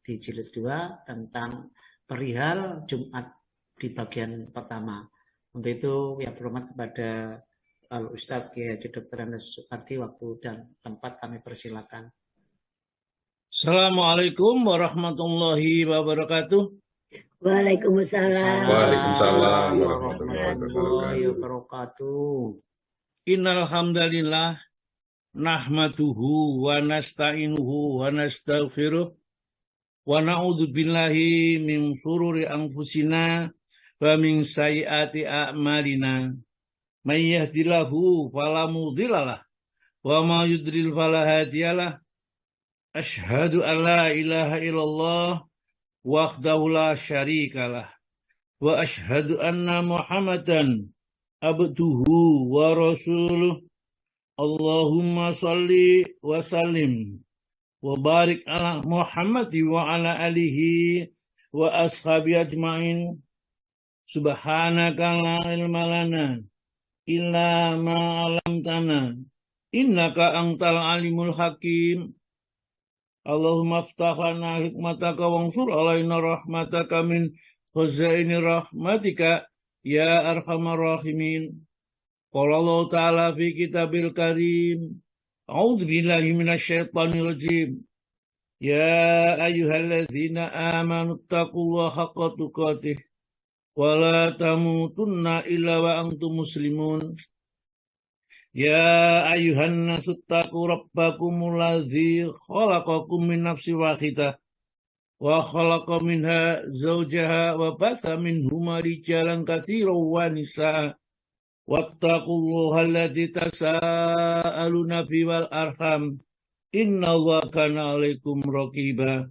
di jilid 2 tentang perihal Jumat di bagian pertama. Untuk itu yang berhormat kepada Al-Ustadz Kiai Haji Dr. Andes Supardi, waktu dan tempat kami persilakan. Assalamualaikum warahmatullahi wabarakatuh. Waalaikumsalam. Waalaikumsalam warahmatullahi wabarakatuh. Innal hamdalillah nahmaduhu wa nasta'inuhu wa nastaghfiruh wa na'udzu billahi min shururi anfusina wa min sayyiati a'malina. May yahdihillahu fala mudhillalah wa may yudlil fala hadiyalah. Asyhadu an la ilaha illallah wahdahu la syarikalah wa asyhadu anna Muhammadan abduhu wa rasuluh. Allahumma salli wa sallim wa barik ala Muhammad wa ala alihi wa ashabi ajma'in. Subhanaka la ilma lana illa ma 'allamtana innaka antal alimul hakim. Allahumma aftah lana hikmataka wansur alaina rahmataka min khazaini rahmatika ya arhamar rahimin. Qala Allah ta'ala fi kitabil karim. A'udzu billahi minasyaitonir rajim. Ya ayyuhalladzina amanu taqullaha haqqa tuqatih wa la tamutunna illa wa antum muslimun. Ya ayuhan nasu taqu rabbakumul ladzi khalaqakum min nafsin wahidah wa khalaqa minha zawjaha wa batha minhuma rijalan katsiran wa nisaa wattaqullaha alladzi tasaaluna bihi wal arham innallaha kana 'alaikum raqiba.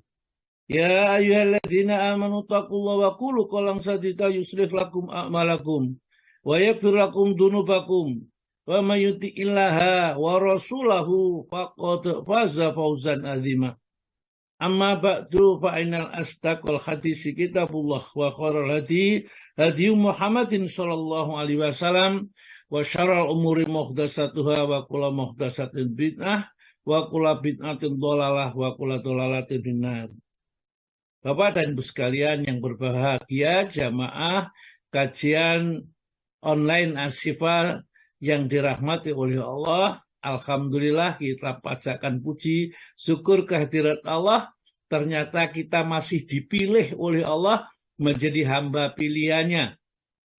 Ya ayyuhalladzina amanu taqullaha wa qulu qawlan sadida yuslih lakum a'malakum wa yaghfir lakum dzunubakum wa may yuti'illaha wa rasulahu faqad faza fawzan 'azima. Amma ba'du fa innal asdaqal hadits kitabullah wa khairal hadi hadi Muhammadin sallallahu alaihi wasallam wa syarrul umuri muhdatsatuha wa kullu muhdatsatin bid'ah wa kullu bid'atin dhalalah wa kullu dhalalatin finnar. Bapak dan Ibu sekalian yang berbahagia, jamaah kajian online Asyifa yang dirahmati oleh Allah, alhamdulillah kita panjatkan puji syukur kehadirat Allah. Ternyata kita masih dipilih oleh Allah menjadi hamba pilihannya,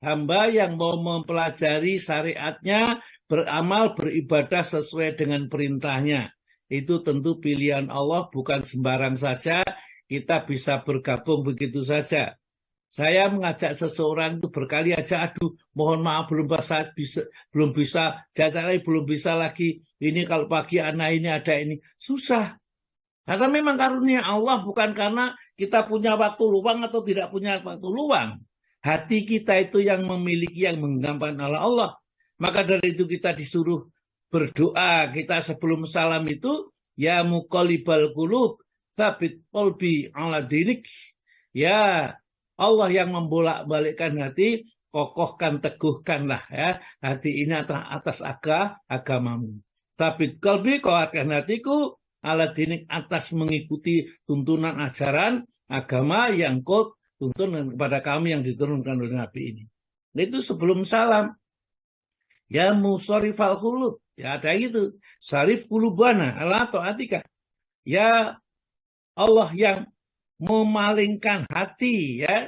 hamba yang mau mempelajari syariatnya, beramal, beribadah sesuai dengan perintahnya. Itu tentu pilihan Allah, bukan sembarang saja kita bisa bergabung begitu saja. Saya mengajak seseorang itu berkali aja, aduh mohon maaf belum bisa, jajak belum bisa lagi, ini kalau pagi anak ini ada ini, susah. Karena memang karunia Allah, bukan karena kita punya waktu luang atau tidak punya waktu luang. Hati kita itu yang memiliki, yang menggampangkan Allah. Maka dari itu kita disuruh berdoa, kita sebelum salam itu, ya muqallibal qulub, tsabit qalbi ala dinik. Ya Allah yang membolak-balikkan hati, kokohkan, teguhkanlah ya hati ini atas agamamu. Sabit qalbi, kokohkan hatiku, ala dinik, atas mengikuti tuntunan ajaran agama yang kau tuntun kepada kami yang diturunkan oleh Nabi ini. Nah, itu sebelum salam. Ya musarifal qulub, ya ada gitu. Sarif qulubana ala taatika. Ya Allah yang memalingkan hati, ya,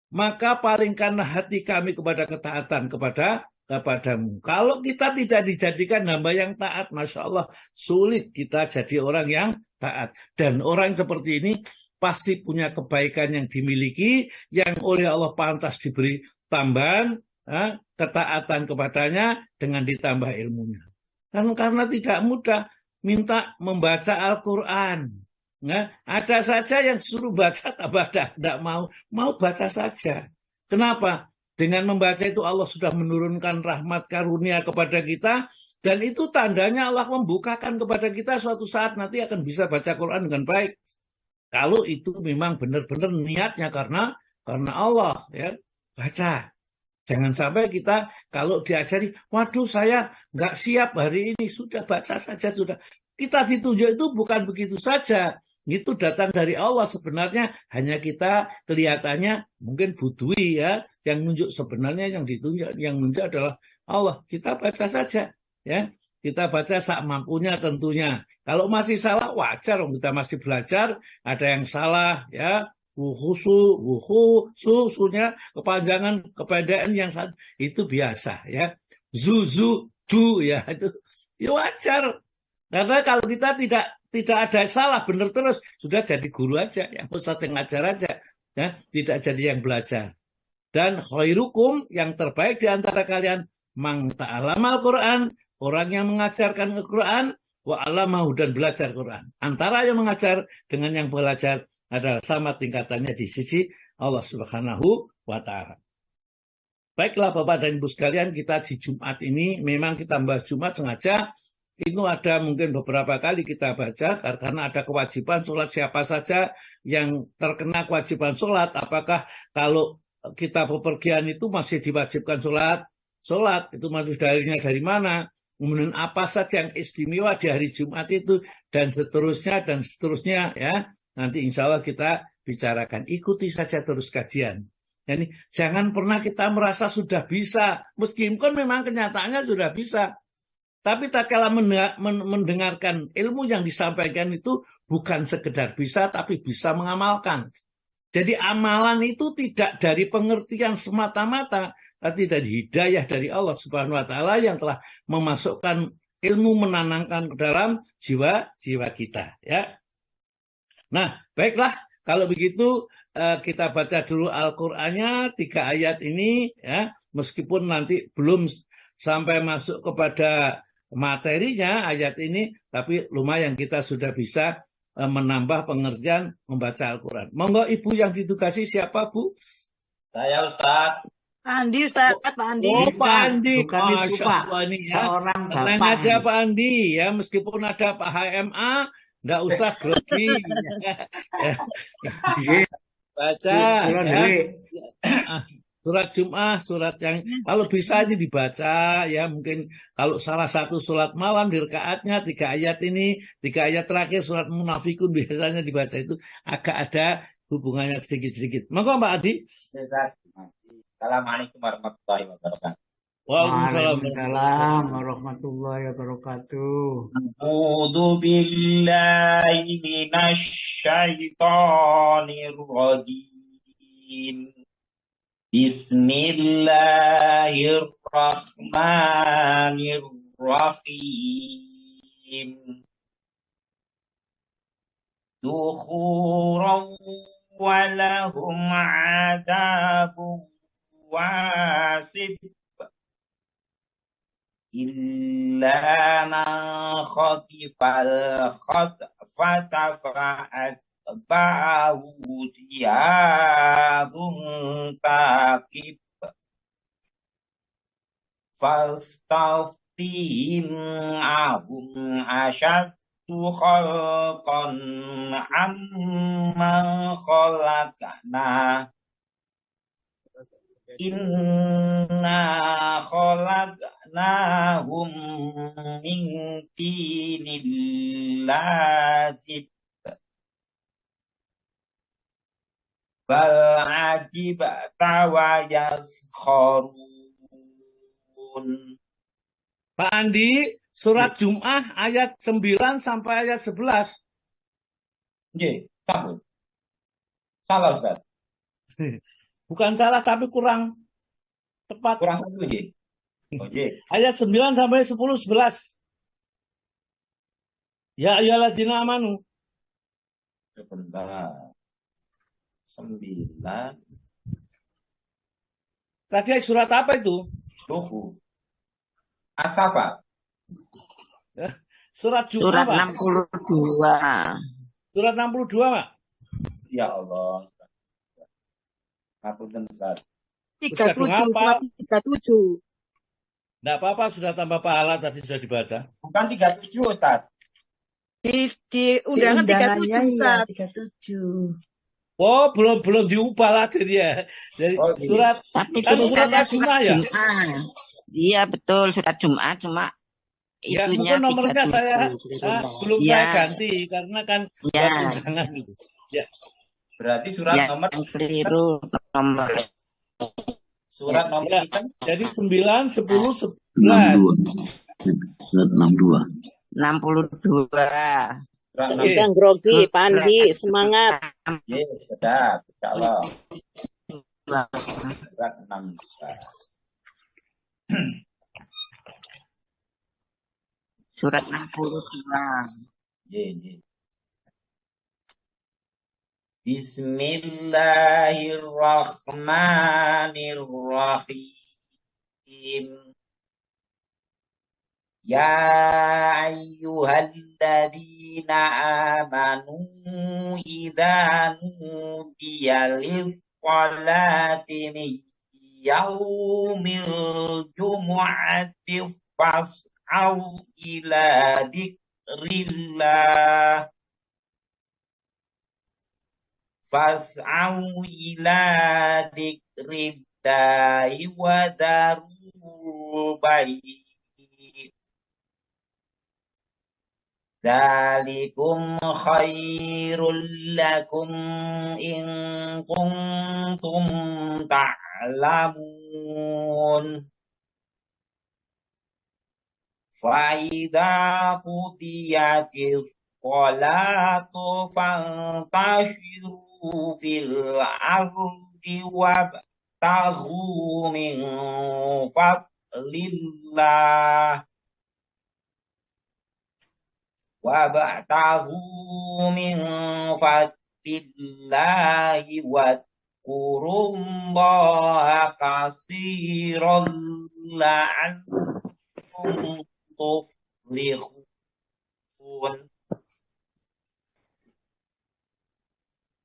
maka palingkanlah hati kami kepada ketaatan kepadamu. Kalau kita tidak dijadikan hamba yang taat, Masya Allah, sulit kita jadi orang yang taat. Dan orang seperti ini pasti punya kebaikan yang dimiliki, yang oleh Allah pantas diberi tambahan, ketaatan kepadanya dengan ditambah ilmunya. Karena tidak mudah minta membaca Al-Quran. Nah, ada saja yang suruh baca tambah tidak mau baca saja. Kenapa? Dengan membaca itu Allah sudah menurunkan rahmat karunia kepada kita, dan itu tandanya Allah membukakan kepada kita suatu saat nanti akan bisa baca Quran dengan baik. Kalau itu memang benar-benar niatnya karena Allah, ya, baca. Jangan sampai kita kalau diajari, waduh saya nggak siap hari ini, sudah baca saja sudah. Kita ditunjuk itu bukan begitu saja. itu datang dari Allah. Sebenarnya hanya kita kelihatannya mungkin budui ya, yang nunjuk sebenarnya yang nunjuk adalah Allah. Kita baca saja ya. Kita baca sak mampunya tentunya. Kalau masih salah wajar, kita masih belajar, ada yang salah ya. Susunya kepanjangan kepedaan yang itu biasa ya. Ju ya itu ya wajar. Karena kalau kita tidak ada salah benar terus, sudah jadi guru aja, yang ustadz yang ngajar aja ya, tidak jadi yang belajar. Dan khairukum, yang terbaik di antara kalian, man ta'alamal Quran, orang yang mengajarkan Al-Quran, wa alamahu, dan belajar Quran. Antara yang mengajar dengan yang belajar adalah sama tingkatannya di sisi Allah Subhanahu wa Ta'ala. Baiklah Bapak dan Ibu sekalian, kita di Jumat ini memang kita bahas Jumat sengaja. Itu ada mungkin beberapa kali kita baca karena ada kewajiban sholat siapa saja yang terkena kewajiban sholat. Apakah kalau kita bepergian itu masih diwajibkan sholat itu masuk dalilnya dari mana? Kemudian apa saja yang istimewa di hari Jumat itu dan seterusnya ya. Nanti insya Allah kita bicarakan. Ikuti saja terus kajian. Jadi jangan pernah kita merasa sudah bisa. Meskipun memang kenyataannya sudah bisa. Tapi tak kala mendengarkan ilmu yang disampaikan itu bukan sekedar bisa, tapi bisa mengamalkan. Jadi amalan itu tidak dari pengertian semata-mata, tapi dari hidayah dari Allah Subhanahu wa Ta'ala yang telah memasukkan ilmu, menanamkan ke dalam jiwa-jiwa kita. Ya. Nah, baiklah, kalau begitu kita baca dulu Al-Qur'annya 3 ayat ini ya, meskipun nanti belum sampai masuk kepada materinya ayat ini, tapi lumayan kita sudah bisa menambah pengertian membaca Al-Qur'an. Monggo Ibu yang ditugasi siapa, Bu? Saya Ustaz. Pak Andi, Ustaz, Pak Andi. Oh, Pak Andi. Bukan Ibu, Masya Pak. Allah ini ya. Seorang Tenang bapak. aja Pak Andi ya, meskipun ada Pak HMA, enggak usah grogi. Baca ya. Surat Jum'ah, surat yang kalau bisa ini dibaca ya, mungkin kalau salah satu surat malam di rakaatnya 3 ayat ini, 3 ayat terakhir surat Munafikun biasanya dibaca itu agak ada hubungannya sedikit-sedikit. Monggo Mbak Adi. Assalamualaikum warahmatullahi wabarakatuh. Waalaikumsalam warahmatullahi wabarakatuh. A'udzu billahi minasy syaithanir rajim. Bismillahirrahmanirrahim. Dukhuran wa lahum 'adzabun wasib. Illa man khafifal khatfata fa'atba'ahu thiyabun thaqib. Fastaftihim ahum asyaddu khalqan amman khalaqna. Inna khalaqnahum min tinil lazib. Bal ajibta wa yaskharun. Pak Andi, surat Jum'ah ayat 9 sampai ayat 11. Nggih, sampun. Salah Ustaz. Bukan salah tapi kurang tepat. Kurang satu nggih. Oh nggih. Ayat 9 sampai 10 11. Ya ayyuhalladzina amanu. Sebentar. 9 Tadi surat apa itu? Tuhu. As-Safa. Surat Jum'ah, Surat Pak. 62. Surat 62, Pak. Ya Allah. Ngapunten Ustaz. 37, Ustaz, surat 37. Enggak apa-apa, sudah tambah pahala tadi sudah dibaca. Bukan 37 Ustaz. Di undangan 37, Ustaz. 37. Oh, belum diubah lah dia. Dari Oh, gitu. surat Tapi kan surat tulisannya As-Jum'ah ya. Jum'ah. Iya betul, surat Jum'ah cuma Ya, itunya mungkin nomornya saya 37. belum saya Ya, ganti karena kan ya, tunjangan gitu. Ya, Berarti surat yang nomor keliru nomor. surat nomor ya. kita Jadi 9, 10, 11. 62. Surat 62. 62. surat Oke. 6. Bisa grogi, Surat Pandi, semangat. Ye, sedap. Insyaallah. Surat 6. Surat 62. Ye, ye. Bismillahirrahmanirrahim. Ya ayyuhalladzina amanu idza nudiya lis-sholati min yaumil jumu'ati fas'au ila dzikrillah wa darul bai'. Dzalikum khairul lakum in kuntum ta'lamun. Fa idza qudiyatis sholatu fantashiru fil ardi wabtaghu min fadlillah wadhkurullaha katsiran la'allakum tuflihun.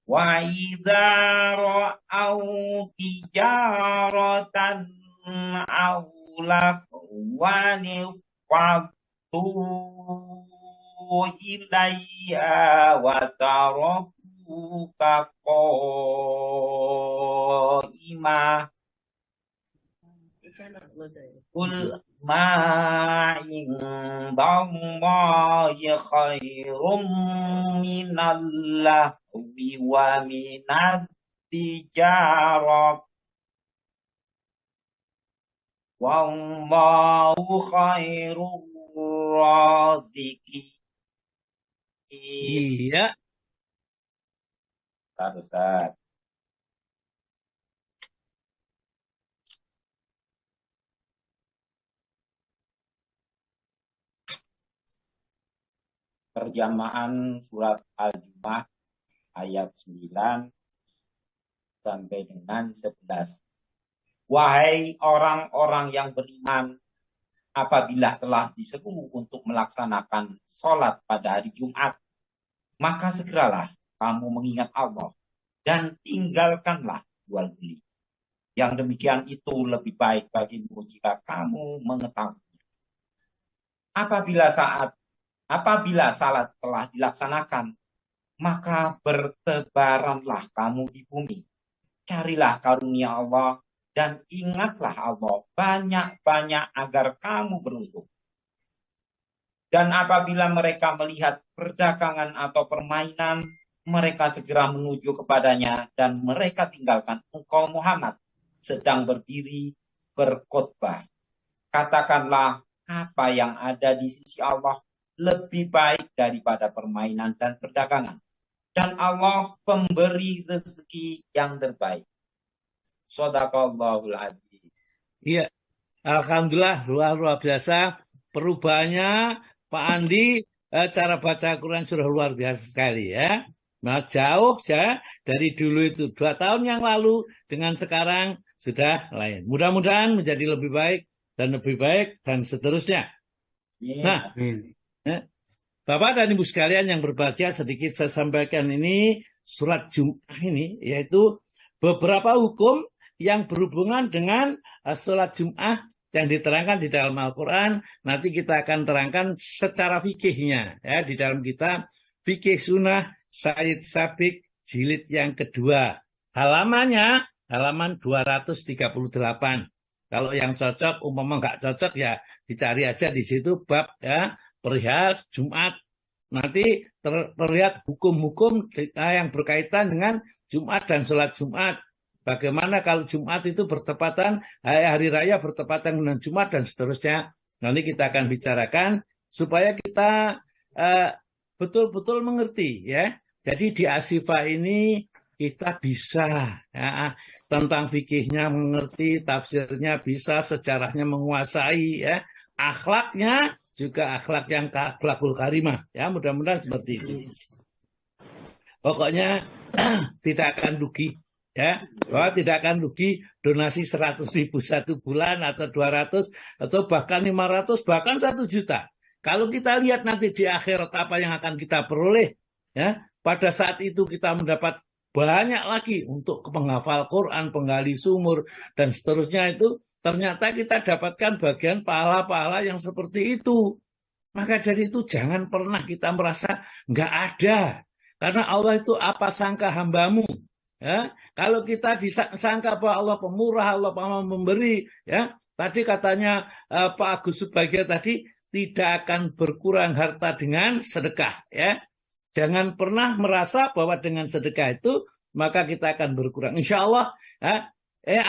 Wa idza ra'aw tijaratan aw lahwan faddu ilayya wa tarakuka qa'imah. Qul ma indallahi khairum minal lahwi wa minad tijarah. Wallahu khairur raziqin. Iya. Ustaz. Terjemahan surat Al-Jumu'ah ayat 9 sampai dengan 11. Wahai orang-orang yang beriman, apabila telah diseru untuk melaksanakan sholat pada hari Jumat, maka segeralah kamu mengingat Allah dan tinggalkanlah jual beli. Yang demikian itu lebih baik bagimu jika kamu mengetahui. Apabila salat telah dilaksanakan, maka bertebaranlah kamu di bumi. Carilah karunia Allah dan ingatlah Allah banyak-banyak agar kamu beruntung. Dan apabila mereka melihat perdagangan atau permainan, mereka segera menuju kepadanya dan mereka tinggalkan engkau Muhammad sedang berdiri berkhotbah. Katakanlah apa yang ada di sisi Allah lebih baik daripada permainan dan perdagangan. Dan Allah pemberi rezeki yang terbaik. Shadaqallahul adzim. Iya. Alhamdulillah luar biasa perubahannya Pak Andi, cara baca Quran sudah luar biasa sekali ya. Nah, jauh ya dari dulu itu 2 tahun yang lalu dengan sekarang sudah lain. Mudah-mudahan menjadi lebih baik dan seterusnya. Nah, Bapak dan Ibu sekalian yang berbahagia, sedikit saya sampaikan ini surat Jum'ah ini, yaitu beberapa hukum yang berhubungan dengan sholat Jum'ah yang diterangkan di dalam Al-Quran. Nanti kita akan terangkan secara fikihnya ya, di dalam kitab Fikih Sunnah Said Sabiq jilid yang kedua. Halamannya halaman 238. Kalau yang cocok, umpama nggak cocok ya dicari aja di situ bab ya perihal Jumat. Nanti terlihat hukum-hukum yang berkaitan dengan Jumat dan sholat Jumat. Bagaimana kalau Jumat itu bertepatan, hari raya bertepatan dengan Jumat dan seterusnya. Nanti kita akan bicarakan supaya kita betul-betul mengerti ya. Jadi di Asyifa ini kita bisa ya, tentang fikihnya mengerti, tafsirnya bisa, sejarahnya menguasai ya, akhlaknya juga akhlak yang akhlakul karimah ya, mudah-mudahan seperti itu. Pokoknya tidak akan rugi ya, bahwa tidak akan rugi donasi 100.000 satu bulan atau 200 atau bahkan 500 bahkan 1 juta. Kalau kita lihat nanti di akhirat apa yang akan kita peroleh ya, pada saat itu kita mendapat banyak lagi untuk penghafal Quran, penggali sumur dan seterusnya, itu ternyata kita dapatkan bagian pahala-pahala yang seperti itu. Maka dari itu jangan pernah kita merasa nggak ada. Karena Allah itu apa sangka hambamu. Ya, kalau kita disangka bahwa Allah pemurah, Allah memberi, ya, tadi katanya Pak Agus Subagio tadi, tidak akan berkurang harta dengan sedekah. Ya, jangan pernah merasa bahwa dengan sedekah itu maka kita akan berkurang. Insya Allah, ya,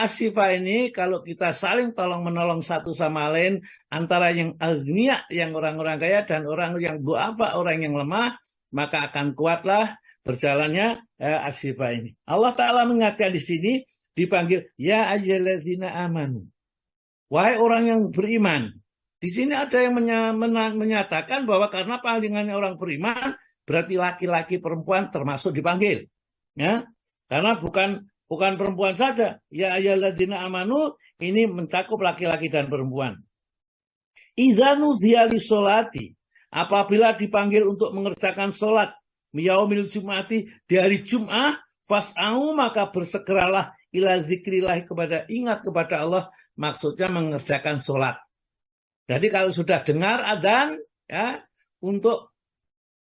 Asyifa ini kalau kita saling tolong menolong satu sama lain, antara yang agniya, yang orang-orang kaya, dan orang yang du'afa, orang yang lemah, maka akan kuatlah berjalannya Asyifa ini. Allah Ta'ala mengingatkan di sini, dipanggil ya ayyuhalladzina amanu, wahai orang yang beriman. Di sini ada yang menyatakan bahwa karena panggilannya orang beriman berarti laki-laki perempuan termasuk dipanggil ya, karena bukan perempuan saja. Ya ayyuhalladzina amanu ini mencakup laki-laki dan perempuan. Idza nudiya lis-sholati, apabila dipanggil untuk mengerjakan sholat, miyaumil jum'ati, di hari Jum'ah, fas'au, maka bersegeralah ila zikrillah, kepada ingat kepada Allah, maksudnya mengerjakan sholat. Jadi kalau sudah dengar adzan ya, untuk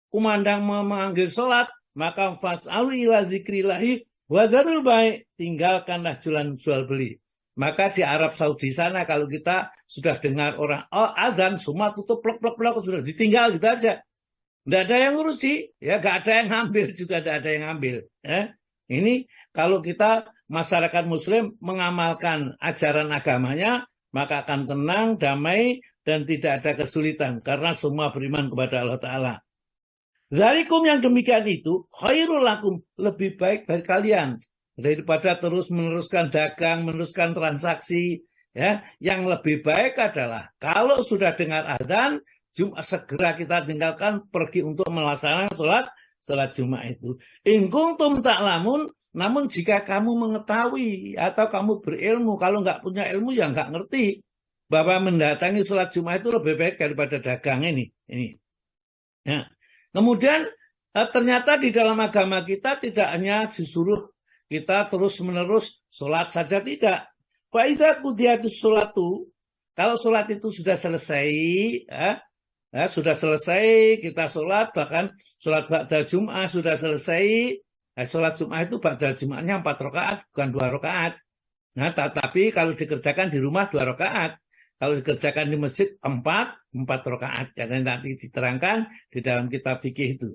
kumandang memanggil sholat, maka fas'au ila zikrillahi wa dzarul bai', tinggalkanlah jual beli. Maka di Arab Saudi sana kalau kita sudah dengar orang adzan, semua tutup plok sudah ditinggal gitu aja. Tidak ada yang ngurusi, ya, nggak ada yang ngambil juga, tidak ada yang ngambil. Ya. Ini kalau kita masyarakat Muslim mengamalkan ajaran agamanya, maka akan tenang, damai, dan tidak ada kesulitan karena semua beriman kepada Allah Ta'ala. Zalikum, yang demikian itu khairul lakum, lebih baik bagi kalian daripada terus meneruskan dagang, meneruskan transaksi. Ya, yang lebih baik adalah kalau sudah dengar adzan, Jumat segera kita tinggalkan, pergi untuk melaksanakan sholat Jumat itu. In kuntum ta'lamun, namun jika kamu mengetahui atau kamu berilmu, kalau nggak punya ilmu ya nggak ngerti bahwa mendatangi sholat Jumat itu lebih baik daripada dagang ini. Ya. Kemudian ternyata di dalam agama kita tidak hanya disuruh kita terus-menerus sholat saja, tidak. Fa idza qudiyatus sholatu, kalau sholat itu sudah selesai, ya, sudah selesai kita sholat, bahkan sholat ba'dal Jum'ah sudah selesai. Sholat Jum'ah itu ba'dal Jum'ahnya 4 rakaat, bukan 2 rakaat. Nah, tapi kalau dikerjakan di rumah 2 rakaat. Kalau dikerjakan di masjid 4 rakaat. Karena nanti diterangkan di dalam kitab fikih itu.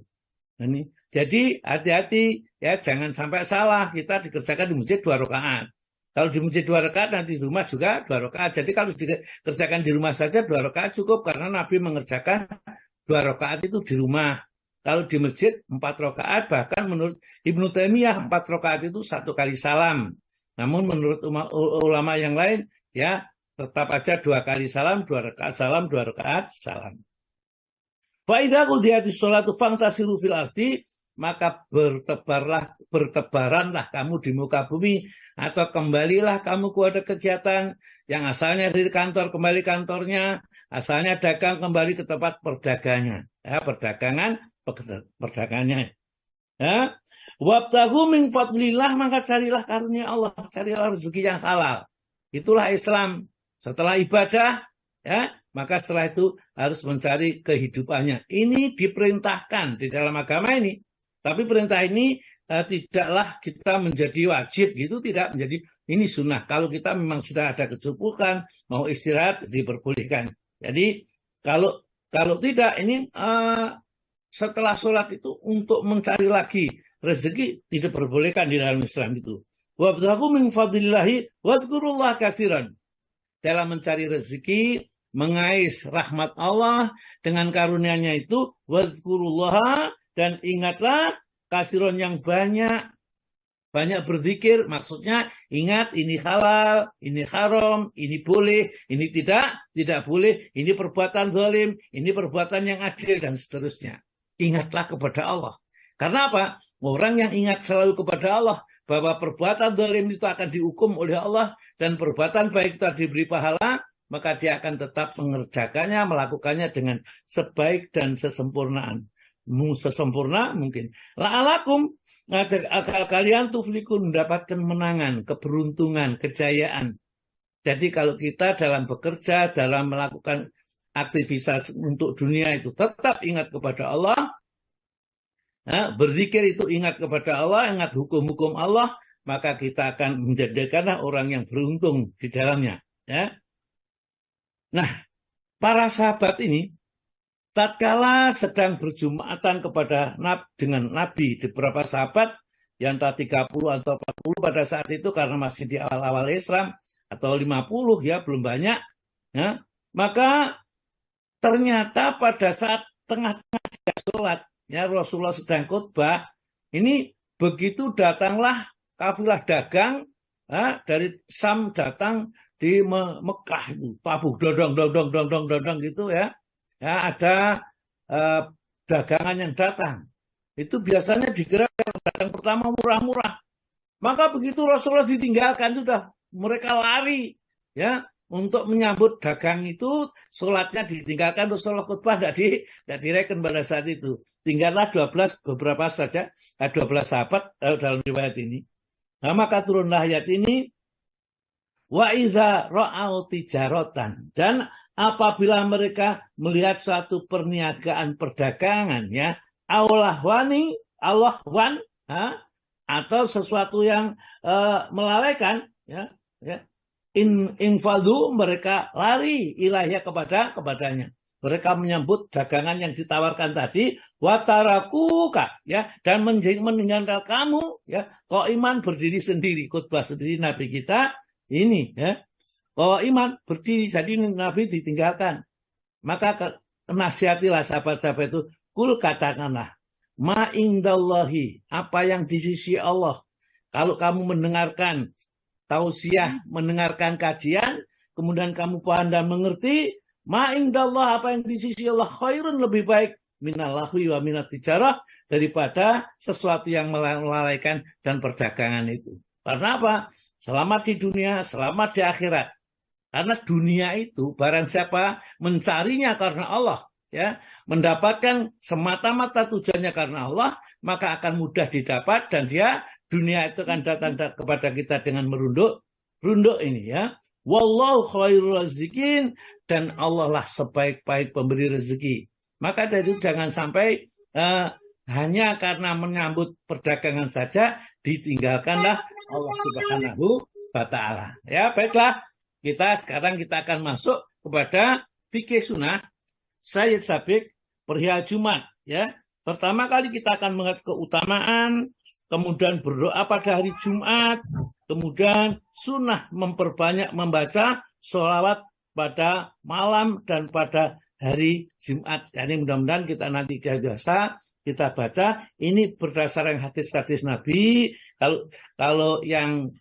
Ini. Jadi hati-hati ya, jangan sampai salah, kita dikerjakan di masjid 2 rakaat. Kalau di masjid 2 rakaat, nanti di rumah juga 2 rakaat. Jadi kalau dikerjakan di rumah saja 2 rakaat cukup, karena Nabi mengerjakan 2 rakaat itu di rumah. Kalau di masjid 4 rakaat, bahkan menurut Ibnu Taimiyah 4 rakaat itu 1 kali salam. Namun menurut ulama yang lain ya tetap aja 2 kali salam, 2 rakaat salam, 2 rakaat salam. Fa idza qudiyatis sholatu fantasiru fil ardi, maka bertebaranlah kamu di muka bumi, atau kembalilah kamu kepada kegiatan yang asalnya dari kantor, kembali kantornya, asalnya dagang, kembali ke tempat perdagangnya, ya, perdagangannya. Ya. Wabtaghu min fadlillah, maka carilah karunia Allah, carilah rezeki yang halal. Itulah Islam. Setelah ibadah, ya, maka setelah itu harus mencari kehidupannya. Ini diperintahkan di dalam agama ini. Tapi perintah ini tidaklah kita menjadi wajib gitu, tidak menjadi Ini sunnah. Kalau kita memang sudah ada kecukupan, mau istirahat, diperbolehkan. Jadi kalau tidak, ini setelah sholat itu untuk mencari lagi rezeki tidak diperbolehkan di dalam Islam itu. Wabtaghu min fadlillahi wadhkurullaha katsiran. Dalam mencari rezeki, mengais rahmat Allah dengan karunia-Nya itu, wadhkurullaha, dan ingatlah katsiran yang banyak. Banyak berzikir, maksudnya ingat ini halal, ini haram, ini boleh, ini tidak boleh, ini perbuatan zalim, ini perbuatan yang adil, dan seterusnya. Ingatlah kepada Allah. Karena apa? Orang yang ingat selalu kepada Allah, bahwa perbuatan zalim itu akan dihukum oleh Allah, dan perbuatan baik itu diberi pahala, maka dia akan tetap mengerjakannya, melakukannya dengan sebaik dan sesempurnaan. Sesempurna mungkin. La'alakum, agar kalian tuflikun, mendapatkan menangan, keberuntungan, kejayaan. Jadi kalau kita dalam bekerja, dalam melakukan aktivitas untuk dunia itu tetap ingat kepada Allah, berzikir itu ingat kepada Allah, ingat hukum-hukum Allah, maka kita akan menjadikanlah orang yang beruntung di dalamnya. Ya. Nah, para sahabat ini tatkala sedang berjumatan dengan Nabi, di beberapa sahabat yang tadi 30 atau 40 pada saat itu karena masih di awal-awal Islam, atau 50 ya, belum banyak. Ya. Maka ternyata pada saat tengah-tengah sholat, ya, Rasulullah sedang khutbah, ini begitu datanglah kafilah dagang dari Sam datang di Mekah itu, pabuh dodong gitu ya. Ya, ada dagangan yang datang. Itu biasanya dikira datang pertama murah-murah. Maka begitu Rasulullah ditinggalkan, sudah mereka lari ya untuk menyambut dagang itu. Sholatnya ditinggalkan, Rasulullah khutbah tidak direken pada saat itu. Tinggallah 12 beberapa saja, 12 sahabat dalam riwayat ini. Nah, maka turunlah ayat ini. Wa idza ra'au tijaratan, dan apabila mereka melihat suatu perniagaan perdagangan ya, allahwan atau sesuatu yang melalaikan ya, infadu, mereka lari ilahnya kepadanya. Mereka menyambut dagangan yang ditawarkan tadi, watarakuka ya, dan meninggalkan kamu ya, kau iman berdiri sendiri, khutbah sendiri Nabi kita ini ya, bahwa iman berdiri, jadi Nabi ditinggalkan. Maka nasihatilah sahabat-sahabat itu, kul, katakanlah, ma indallahi, apa yang di sisi Allah. Kalau kamu mendengarkan tausiah, mendengarkan kajian, kemudian kamu paham dan mengerti, ma indallah, apa yang di sisi Allah, khairun, lebih baik, minallahwi wa minat tijarah, daripada sesuatu yang melalaikan dan perdagangan itu. Karena apa? Selamat di dunia, selamat di akhirat. Karena dunia itu barang siapa mencarinya karena Allah, ya, mendapatkan semata-mata tujuannya karena Allah, maka akan mudah didapat, dan dia dunia itu akan datang kepada kita dengan merunduk ini ya. Wallahu khairul razikin, dan Allah lah sebaik-baik pemberi rezeki. Maka dari itu jangan sampai hanya karena menyambut perdagangan saja ditinggalkanlah Allah Subhanahu wa ta'ala. Ya, baiklah. Sekarang kita akan masuk kepada fikih sunnah Sayyid Sabiq perihal Jumat ya. Pertama kali kita akan melihat keutamaan, kemudian berdoa pada hari Jumat, kemudian sunnah memperbanyak membaca sholawat pada malam dan pada hari Jumat. Jadi mudah-mudahan kita nanti biasa kita baca ini berdasarkan hadis-hadis Nabi. Kalau yang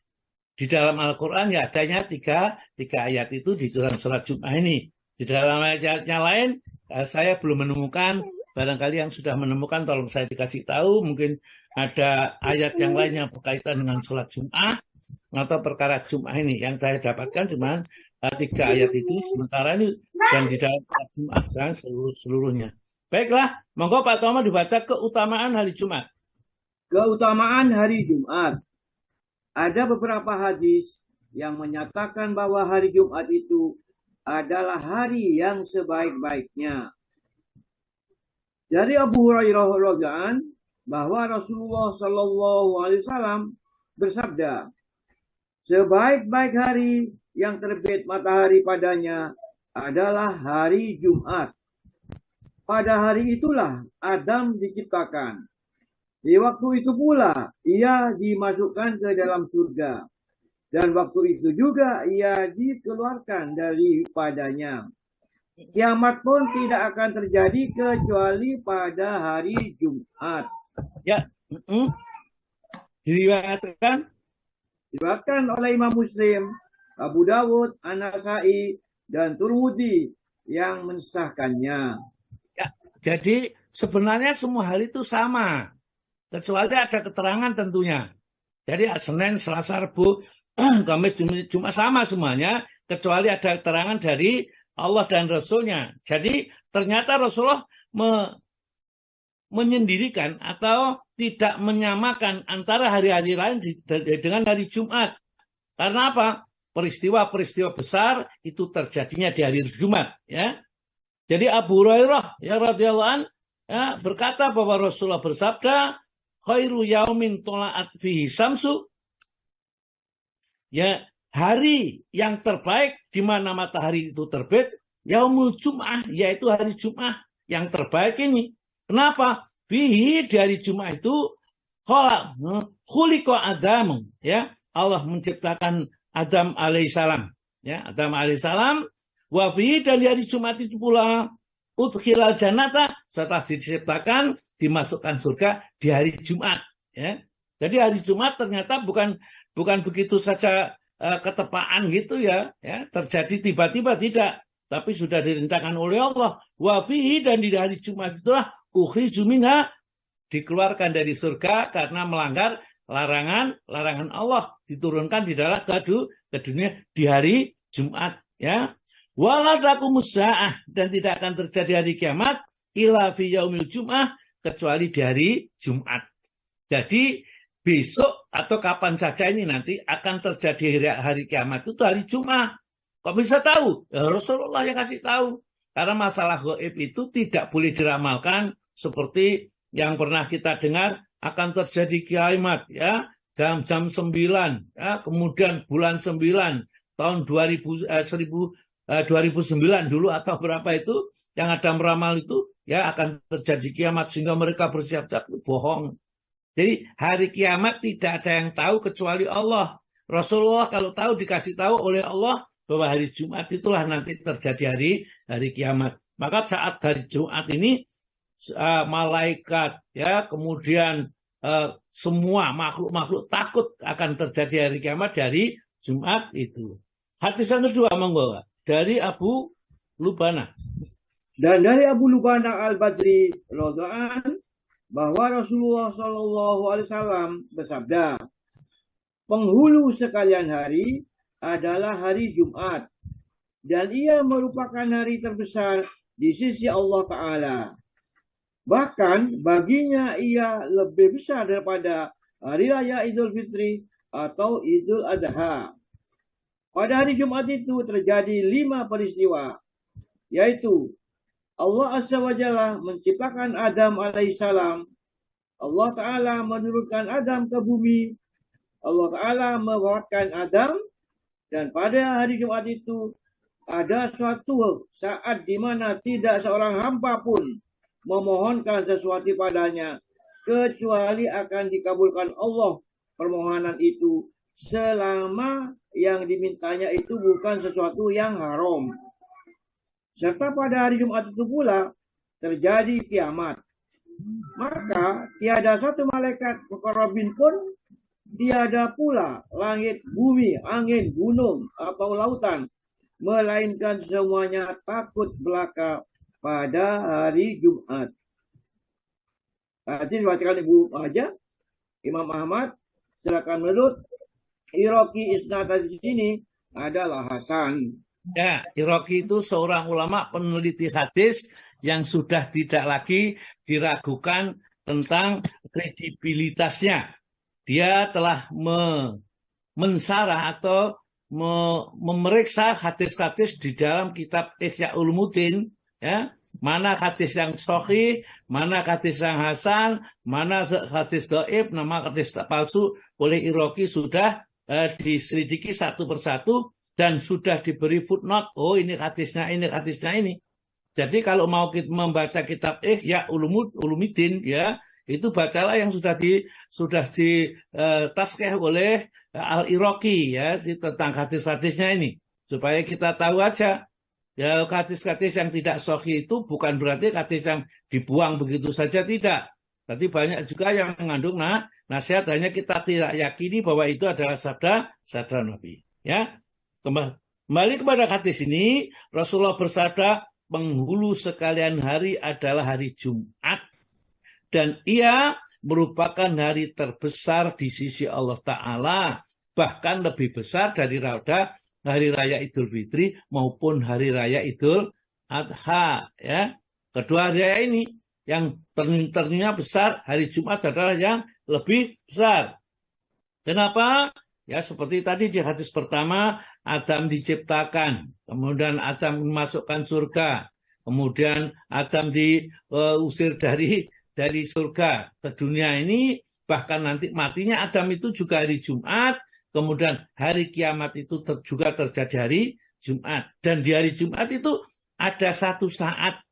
di dalam Al-Quran ya adanya tiga ayat itu di dalam sholat Jumat ini. Di dalam ayatnya lain saya belum menemukan. Barangkali yang sudah menemukan tolong saya dikasih tahu. Mungkin ada ayat yang lain yang berkaitan dengan sholat Jumat atau perkara Jumat ini. Yang saya dapatkan cuma 3 ayat itu sementara ini, dan di dalam sholat Jumat seluruhnya. Baiklah, monggo Pak Tomo dibaca keutamaan hari Jumat. Keutamaan hari Jumat. Ada beberapa hadis yang menyatakan bahwa hari Jumat itu adalah hari yang sebaik-baiknya. Dari Abu Hurairah radhiyallahu anhu bahwa Rasulullah Shallallahu Alaihi Wasallam bersabda, Sebaik-baik hari yang terbit matahari padanya adalah hari Jumat. Pada hari itulah Adam diciptakan. Di waktu itu pula ia dimasukkan ke dalam surga. Dan waktu itu juga ia dikeluarkan daripadanya. Kiamat pun tidak akan terjadi kecuali pada hari Jumat. Ya, diriwayatkan oleh Imam Muslim, Abu Dawud, An-Nasai, dan Turmudi yang mensahkannya. Ya, jadi sebenarnya semua hari itu sama, kecuali ada keterangan tentunya. Jadi Senin, Selasa, Rabu, Kamis, Jumat sama semuanya, kecuali ada keterangan dari Allah dan Rasulnya. Jadi ternyata Rasulullah menyendirikan atau tidak menyamakan antara hari-hari lain dengan hari Jumat. Karena apa? Peristiwa-peristiwa besar itu terjadinya di hari Jumat. Ya. Jadi Abu Hurairah ya radhiyallahu an ya, berkata bahwa Rasulullah bersabda, khairu yaumin tola'at fihi samsu. Ya, hari yang terbaik di mana matahari itu terbit, yaumul Jum'ah, yaitu hari Jum'ah yang terbaik ini. Kenapa? Fihi, di hari Jumat itu khuliqa Adam, ya. Allah menciptakan Adam alaihissalam, ya, Adam alaihissalam. Wa fihi, dan di hari Jumat itu pula udkhilal jannata, setelah diciptakan dimasukkan surga di hari Jumat, ya. Jadi hari Jumat ternyata bukan begitu saja ketepaan gitu ya, terjadi tiba-tiba, tidak, tapi sudah direncanakan oleh Allah. Wa fihi, dan di hari Jumat itulah ukhriju minha, dikeluarkan dari surga karena melanggar larangan Allah, diturunkan di dalam ke dunia di hari Jumat, ya. Wala taqumus saah, dan tidak akan terjadi hari kiamat illa fi yaumil Jum'ah, kecuali di hari Jumat. Jadi besok atau kapan saja ini nanti akan terjadi hari kiamat itu hari Jumat. Kok bisa tahu? Ya, Rasulullah yang kasih tahu. Karena masalah gaib itu tidak boleh diramalkan seperti yang pernah kita dengar akan terjadi kiamat, ya, jam 9, ya, kemudian bulan 9 tahun 2009 dulu atau berapa itu yang ada meramal itu, ya, akan terjadi kiamat sehingga mereka bersiap-siap. Bohong. Jadi hari kiamat tidak ada yang tahu kecuali Allah. Rasulullah kalau tahu dikasih tahu oleh Allah bahwa hari Jumat itulah nanti terjadi hari kiamat. Maka saat hari Jumat ini malaikat, ya, kemudian semua makhluk takut akan terjadi hari kiamat dari Jumat itu. Hadis yang kedua, monggo, dari Abu Lubana. Dan dari Abu Lubana Al-Badri radhiyallahu anhu bahwa Rasulullah SAW bersabda, penghulu sekalian hari adalah hari Jumat, dan ia merupakan hari terbesar di sisi Allah Ta'ala. Bahkan baginya ia lebih besar daripada hari raya Idul Fitri atau Idul Adha. Pada hari Jumat itu terjadi 5 peristiwa, yaitu Allah Azza wa Jalla menciptakan Adam alaihissalam. Allah Ta'ala menurunkan Adam ke bumi. Allah Ta'ala mewafatkan Adam. Dan pada hari Jumat itu ada suatu saat di mana tidak seorang hamba pun memohonkan sesuatu padanya, kecuali akan dikabulkan Allah permohonan itu, selama yang dimintanya itu bukan sesuatu yang haram. Serta pada hari Jumat itu pula terjadi kiamat. Maka tiada satu malaikat mukarrabin pun, tiada pula langit, bumi, angin, gunung, atau lautan, melainkan semuanya takut belaka pada hari Jumat. Hadis diriwayatkan Ibu Majah, Imam Ahmad, silakan menurut Iraqi, isnad di sini adalah hasan. Ya, Iraqi itu seorang ulama peneliti hadis yang sudah tidak lagi diragukan tentang kredibilitasnya. Dia telah mensarah atau memeriksa hadis-hadis di dalam kitab Ihya Ulumuddin, ya, mana hadis yang sahih, mana hadis yang hasan, mana hadis dhaif, nama hadis palsu oleh Iraqi sudah diselidiki satu persatu dan sudah diberi footnote. Oh, ini hadisnya ini. Jadi kalau mau kita membaca kitab Ihya Ulumuddin ya, itu bacalah yang sudah ditaskih oleh Al-Iraqi ya tentang hadis-hadisnya ini, supaya kita tahu aja ya hadis-hadis yang tidak sahih itu bukan berarti hadis yang dibuang begitu saja, tidak. Tapi banyak juga yang mengandung nasihat, hanya kita tidak yakini bahwa itu adalah sabda Nabi ya. Kembali kepada hadis ini, Rasulullah bersabda, penghulu sekalian hari adalah hari Jumat. Dan ia merupakan hari terbesar di sisi Allah Ta'ala. Bahkan lebih besar dari hari raya Idul Fitri maupun hari raya Idul Adha. Ya. Kedua hari raya ini yang ternyata besar, hari Jumat adalah yang lebih besar. Kenapa? Ya seperti tadi di hadis pertama, Adam diciptakan, kemudian Adam dimasukkan surga, kemudian Adam diusir dari surga ke dunia ini, bahkan nanti matinya Adam itu juga hari Jumat, kemudian hari kiamat itu juga terjadi hari Jumat. Dan di hari Jumat itu ada satu saat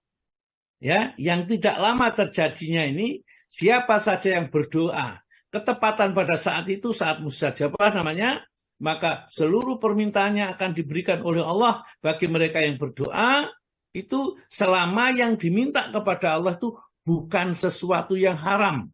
ya yang tidak lama terjadinya ini, siapa saja yang berdoa ketepatan pada saat itu, saat mustajabah namanya, maka seluruh permintaannya akan diberikan oleh Allah bagi mereka yang berdoa, itu selama yang diminta kepada Allah itu bukan sesuatu yang haram.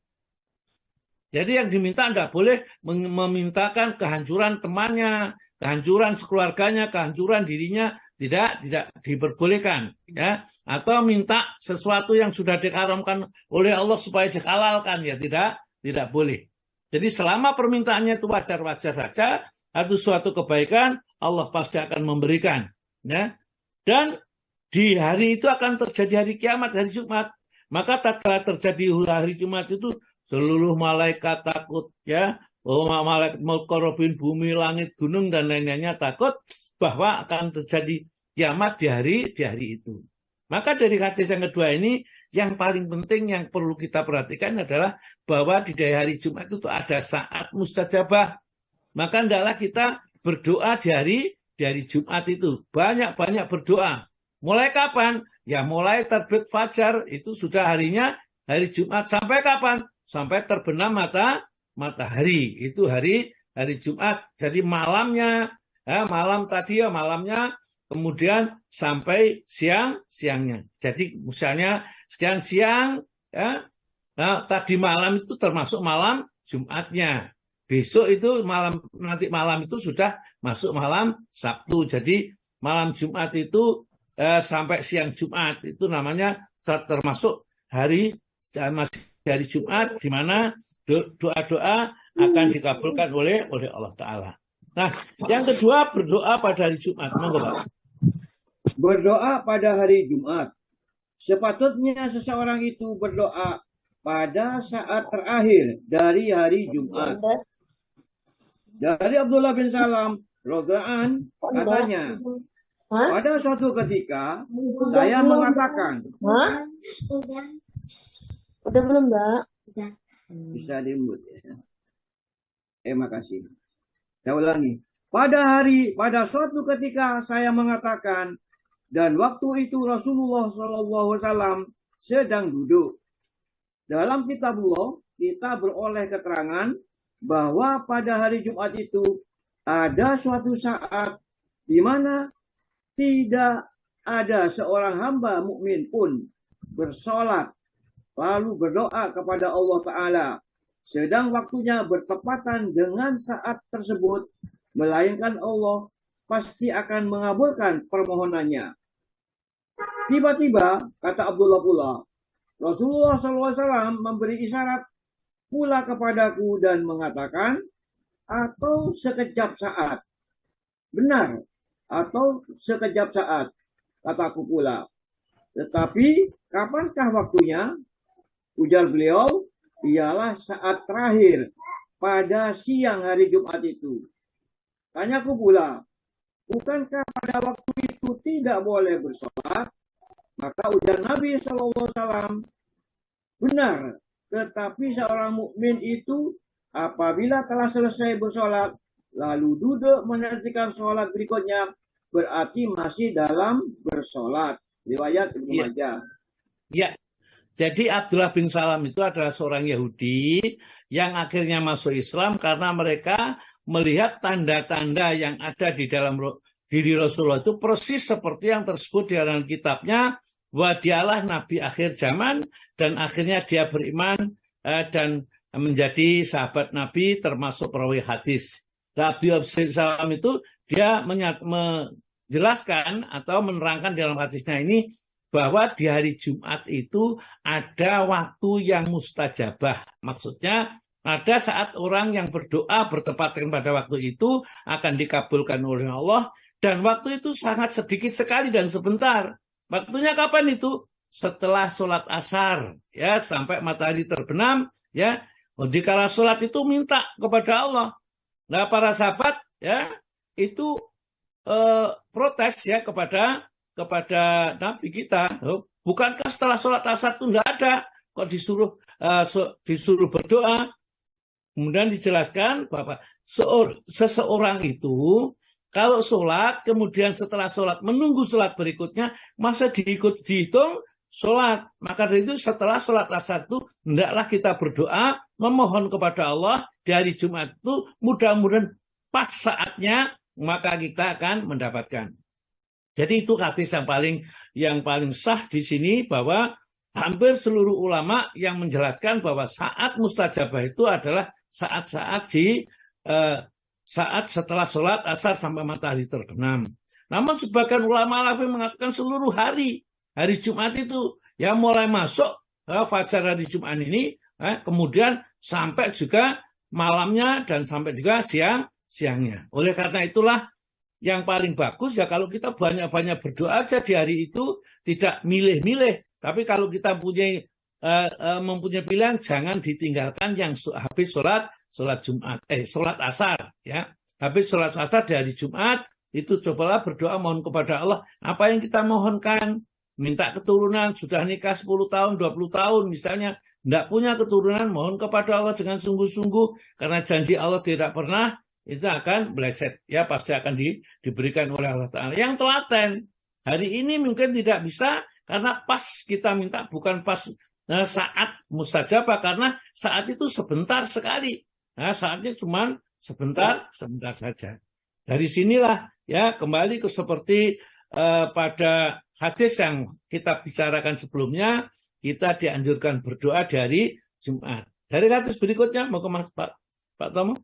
Jadi yang diminta tidak boleh memintakan kehancuran temannya, kehancuran keluarganya, kehancuran dirinya, tidak diperbolehkan ya. Atau minta sesuatu yang sudah diharamkan oleh Allah supaya dihalalkan, ya tidak boleh. Jadi selama permintaannya itu wajar-wajar saja, atau suatu kebaikan, Allah pasti akan memberikan. Ya. Dan di hari itu akan terjadi hari kiamat, hari Jumat. Maka tatkala terjadi hari Jumat itu, seluruh malaikat takut. Ya. Malaikat muqarrabin, bumi, langit, gunung, dan lain-lainnya takut bahwa akan terjadi kiamat di hari itu. Maka dari hadis yang kedua ini, yang paling penting yang perlu kita perhatikan adalah bahwa di hari Jumat itu ada saat mustajabah. Maka hendaklah kita berdoa di hari Jumat itu. Banyak-banyak berdoa. Mulai kapan? Ya mulai terbit fajar, itu sudah harinya hari Jumat. Sampai kapan? Sampai terbenam matahari. Itu hari Jumat. Jadi malamnya, ya, malamnya, kemudian sampai siangnya. Jadi misalnya sekian siang, ya, nah, tadi malam itu termasuk malam Jumatnya. Besok itu nanti malam itu sudah masuk malam Sabtu. Jadi malam Jumat itu sampai siang Jumat itu namanya termasuk hari Jumat, di mana doa-doa akan dikabulkan oleh Allah Ta'ala. Nah, yang kedua berdoa pada hari Jumat. Monggo, Pak. Berdoa pada hari Jumat. Sepatutnya seseorang itu berdoa pada saat terakhir dari hari Jumat. Dari Abdullah bin Salam radhiyallahu katanya, pada suatu ketika saya mengatakan, Udah belum, Mbak? Bisa dimut ya. Makasih. Saya ulangi. Pada suatu ketika saya mengatakan, dan waktu itu Rasulullah SAW sedang duduk. Dalam kitabullah kita beroleh keterangan bahwa pada hari Jumat itu ada suatu saat di mana tidak ada seorang hamba mukmin pun bersolat lalu berdoa kepada Allah Ta'ala sedang waktunya bertepatan dengan saat tersebut, melainkan Allah pasti akan mengabulkan permohonannya. Tiba-tiba, kata Abdullah pula, Rasulullah SAW memberi isyarat pula kepadaku dan mengatakan, atau sekejap saat. Benar, atau sekejap saat, kataku pula. Tetapi, kapankah waktunya? Ujar beliau, ialah saat terakhir pada siang hari Jumat itu. Tanyaku pula, bukankah pada waktu itu tidak boleh bersolat? Maka ujar Nabi SAW, benar, tetapi seorang mukmin itu apabila telah selesai bersolat, lalu duduk menantikan sholat berikutnya, berarti masih dalam bersolat. Riwayat Ibnu Ya, Majah. ya. Jadi Abdullah bin Salam itu adalah seorang Yahudi yang akhirnya masuk Islam karena mereka melihat tanda-tanda yang ada di dalam diri Rasulullah itu persis seperti yang tersebut di dalam kitabnya, bahwa dialah Nabi akhir zaman, dan akhirnya dia beriman dan menjadi sahabat Nabi termasuk perawi hadis. Nah, Abdullah bin Salam itu dia menjelaskan atau menerangkan dalam hadisnya ini bahwa di hari Jumat itu ada waktu yang mustajabah. Maksudnya ada saat orang yang berdoa bertepatan pada waktu itu akan dikabulkan oleh Allah, dan waktu itu sangat sedikit sekali dan sebentar. Waktunya kapan itu? Setelah sholat asar, ya, sampai matahari terbenam, ya. Dikala sholat itu minta kepada Allah. Nah, para sahabat, ya, itu protes, ya, kepada Nabi kita. Bukankah setelah sholat asar itu tidak ada? Kok disuruh berdoa? Kemudian dijelaskan bahwa seseorang itu kalau sholat, kemudian setelah sholat menunggu sholat berikutnya, masa dihitung sholat. Maka dari itu setelah sholat asar itu hendaklah kita berdoa, memohon kepada Allah di hari Jumat itu, mudah-mudahan pas saatnya maka kita akan mendapatkan. Jadi itu hadis yang paling sah di sini, bahwa hampir seluruh ulama yang menjelaskan bahwa saat mustajabah itu adalah saat-saat saat setelah sholat asar sampai matahari terbenam. Namun sebagian ulama lain mengatakan seluruh hari Jumat itu, ya, mulai masuk fajar hari Jumat ini, kemudian sampai juga malamnya dan sampai juga siangnya. Oleh karena itulah yang paling bagus, ya, kalau kita banyak-banyak berdoa aja di hari itu, tidak milih-milih. Tapi kalau kita mempunyai pilihan, jangan ditinggalkan yang habis sholat asar, ya. Habis sholat asar di hari Jumat itu cobalah berdoa, mohon kepada Allah apa yang kita mohonkan. Minta keturunan, sudah nikah 10 tahun 20 tahun misalnya, tidak punya keturunan, mohon kepada Allah dengan sungguh-sungguh, karena janji Allah tidak pernah itu akan meleset, ya, pasti akan diberikan oleh Allah Ta'ala. Yang telaten hari ini mungkin tidak bisa karena pas kita minta, bukan pas saat mustajabah, karena saat itu sebentar sekali. Nah, saatnya cuma sebentar saja. Dari sinilah, ya, kembali ke seperti pada hadis yang kita bicarakan sebelumnya, kita dianjurkan berdoa di hari Jumat. Dari hadis berikutnya, mau ke Mas Pak Tomo.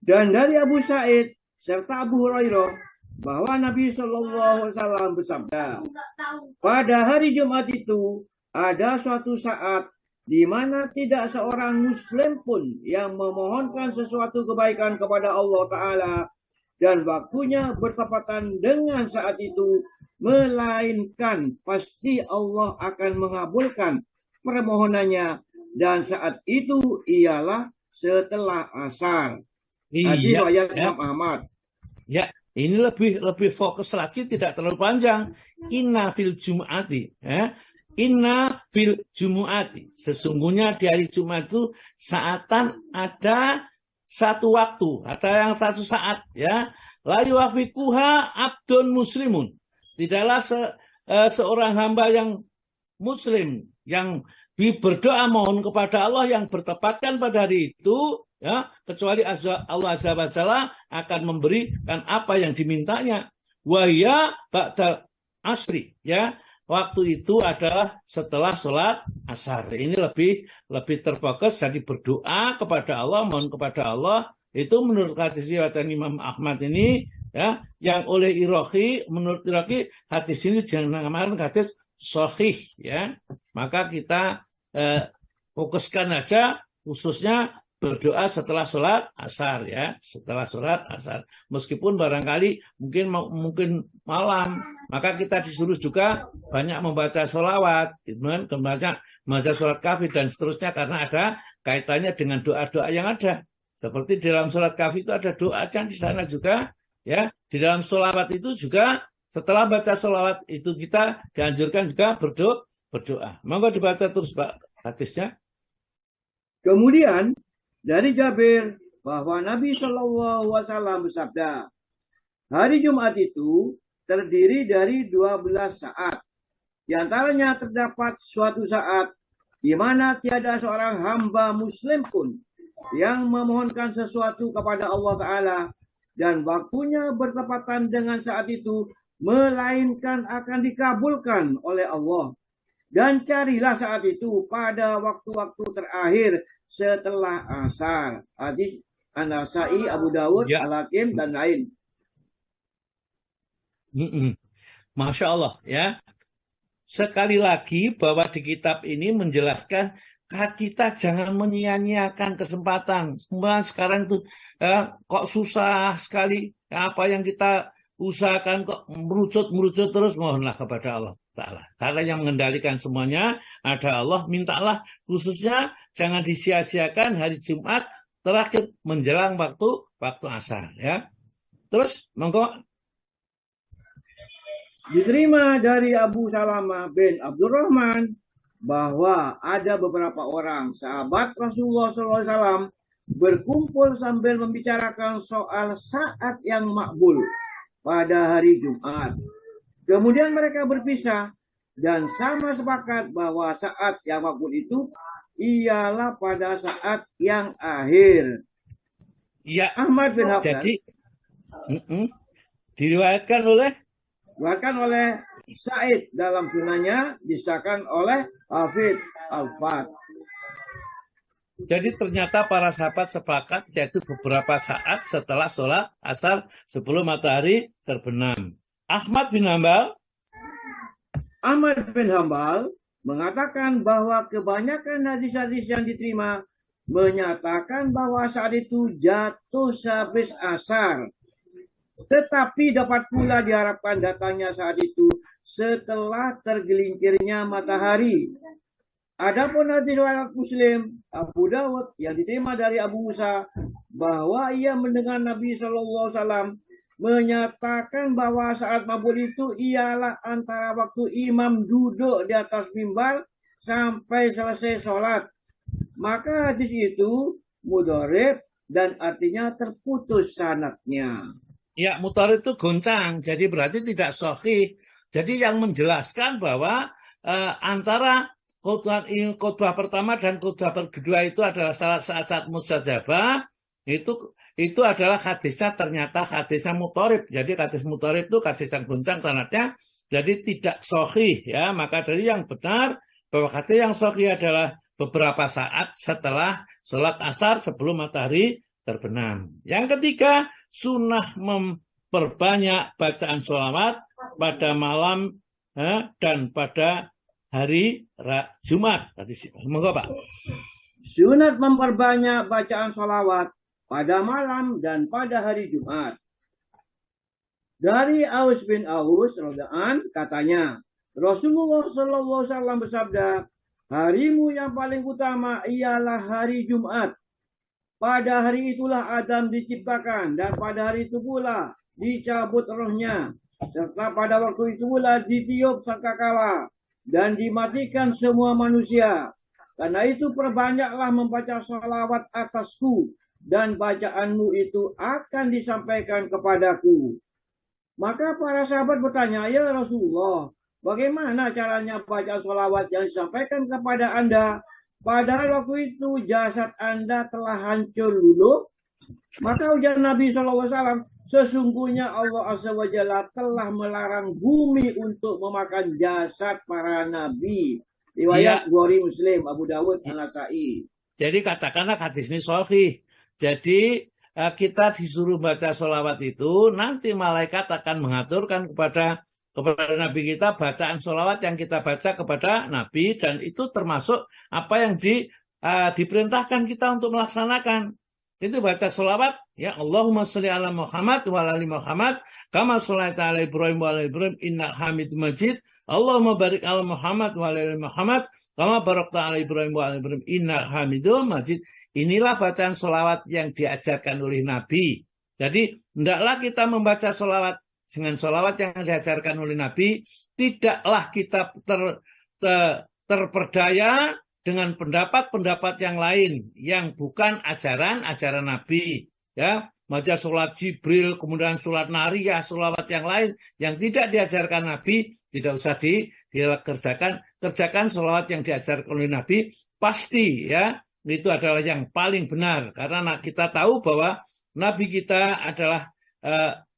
Dan dari Abu Sa'id serta Abu Hurairah bahwa Nabi SAW bersabda, pada hari Jumat itu ada suatu saat di mana tidak seorang muslim pun yang memohonkan sesuatu kebaikan kepada Allah Ta'ala, dan waktunya bertepatan dengan saat itu, melainkan pasti Allah akan mengabulkan permohonannya, dan saat itu ialah setelah asar. Hadis riwayat Imam Ahmad. Ya, ini lebih fokus lagi, tidak terlalu panjang. Inna fil Jum'ati, ya. Inna fil Jumu'ati. Sesungguhnya di hari Jumat itu saatan ada satu waktu, ada yang satu saat, ya. La yuwafiquha abdun muslimun. Tidaklah seorang hamba yang muslim yang berdoa mohon kepada Allah yang bertepatan pada hari itu, ya, kecuali Allah Azza wa Jalla akan memberikan apa yang dimintanya. Wahya ba'da asri, ya. Waktu itu adalah setelah sholat asar. Ini lebih terfokus, jadi berdoa kepada Allah, mohon kepada Allah. Itu menurut hadis riwayat Imam Ahmad ini, ya, yang oleh Iraqi, menurut Iraqi hadis ini dinamakan hadis sahih, ya. Maka kita fokuskan aja khususnya berdoa setelah sholat asar, ya, setelah sholat asar. Meskipun barangkali mungkin malam, maka kita disuruh juga banyak membaca sholawat, kemudian membaca sholat kafi dan seterusnya, karena ada kaitannya dengan doa-doa yang ada. Seperti di dalam sholat kafi itu ada doa kan di sana juga, ya. Di dalam sholawat itu juga setelah baca sholawat itu kita dianjurkan juga berdoa. Monggo dibaca terus Pak hadisnya. Kemudian dari Jabir bahwa Nabi Shallallahu Alaihi Wasallam bersabda, hari Jumat itu terdiri dari 12 saat. Di antaranya terdapat suatu saat di mana tiada seorang hamba muslim pun yang memohonkan sesuatu kepada Allah Ta'ala dan waktunya bertepatan dengan saat itu, melainkan akan dikabulkan oleh Allah. Dan carilah saat itu pada waktu-waktu terakhir setelah asar. Hadis An-Nasa'i, Abu Dawud, Ya. Al-Hakim, dan lain. Masya Allah ya. Sekali lagi bahwa di kitab ini menjelaskan kita jangan menyia-nyiakan kesempatan. Semua sekarang tuh kok susah sekali. Apa yang kita usahakan kok merucut terus, mohonlah kepada Allah Ta'ala. Karena yang mengendalikan semuanya ada Allah. Mintalah khususnya jangan disia-siakan hari Jumat terakhir menjelang waktu asar ya. Terus monggo. Diterima dari Abu Salamah bin Abdurrahman bahwa ada beberapa orang sahabat Rasulullah SAW berkumpul sambil membicarakan soal saat yang makbul pada hari Jumat. Kemudian mereka berpisah dan sama sepakat bahwa saat yang makbul itu ialah pada saat yang akhir. Ya, Ahmad bin Hanbal jadi diriwayatkan oleh Sa'id dalam sunanya, disahkan oleh Hafidz Al-Fat. Jadi ternyata para sahabat sepakat yaitu beberapa saat setelah sholat asar sebelum matahari terbenam. Ahmad bin Hanbal mengatakan bahwa kebanyakan hadis-hadis yang diterima menyatakan bahwa saat itu jatuh sehabis asar. Tetapi dapat pula diharapkan datangnya saat itu setelah tergelincirnya matahari. Adapun hadis riwayat Muslim, Abu Dawud yang diterima dari Abu Musa bahwa ia mendengar Nabi SAW menyatakan bahwa saat mabul itu ialah antara waktu imam duduk di atas mimbar sampai selesai sholat. Maka hadis itu mudharib dan artinya terputus sanadnya. Ya, mutar itu goncang, jadi berarti tidak sahih. Jadi yang menjelaskan bahwa antara khutbah pertama dan khutbah kedua itu adalah saat-saat mustajabah, itu adalah hadisnya ternyata hadisnya mutarib. Jadi hadis mutarib itu hadis yang goncang sanadnya, jadi tidak sahih ya. Maka dari yang benar bahwa hadis yang sahih adalah beberapa saat setelah sholat asar sebelum matahari terbenam. Yang ketiga, sunnah memperbanyak bacaan sholawat pada malam dan pada hari Jumat. Semoga Pak. Sunat memperbanyak bacaan sholawat pada malam dan pada hari Jumat. Dari Aus bin Aus radhiyallahu katanya, Rasulullah SAW bersabda, harimu yang paling utama ialah hari Jumat. Pada hari itulah Adam diciptakan dan pada hari itu pula dicabut rohnya. Serta pada waktu itu pula ditiup sangkakala dan dimatikan semua manusia. Karena itu perbanyaklah membaca sholawat atasku dan bacaanmu itu akan disampaikan kepadaku. Maka para sahabat bertanya, ya Rasulullah, bagaimana caranya bacaan sholawat yang disampaikan kepada Anda? Padahal waktu itu jasad Anda telah hancur dulu. Maka ujar Nabi SAW, sesungguhnya Allah Azza wa Jalla telah melarang bumi untuk memakan jasad para nabi. Riwayat Bukhari Muslim, Abu Dawud, An-Nasa'i. Jadi katakanlah hadis ini sahih. Jadi kita disuruh baca sholawat itu, nanti malaikat akan mengaturkan kepada Nabi kita bacaan sholawat yang kita baca kepada Nabi, dan itu termasuk apa yang diperintahkan kita untuk melaksanakan. Itu baca sholawat, ya Allahumma sholli ala Muhammad wa ala ali Muhammad kama sholaita ala Ibrahim wa ala Ibrahim innaka Hamidum Majid. Allahumma barik ala Muhammad wa ala ali Muhammad kama barakta ala Ibrahim wa ala Ibrahim innaka Hamidum Majid. Inilah bacaan sholawat yang diajarkan oleh Nabi. Jadi hendaklah kita membaca sholawat dengan sholawat yang diajarkan oleh Nabi. Tidaklah kita terperdaya dengan pendapat-pendapat yang lain yang bukan ajaran Nabi, ya, baca sholat Jibril, kemudian sholat Nariyah, sholawat yang lain yang tidak diajarkan Nabi, tidak usah dikerjakan. Kerjakan sholawat yang diajarkan oleh Nabi, pasti ya itu adalah yang paling benar, karena kita tahu bahwa Nabi kita adalah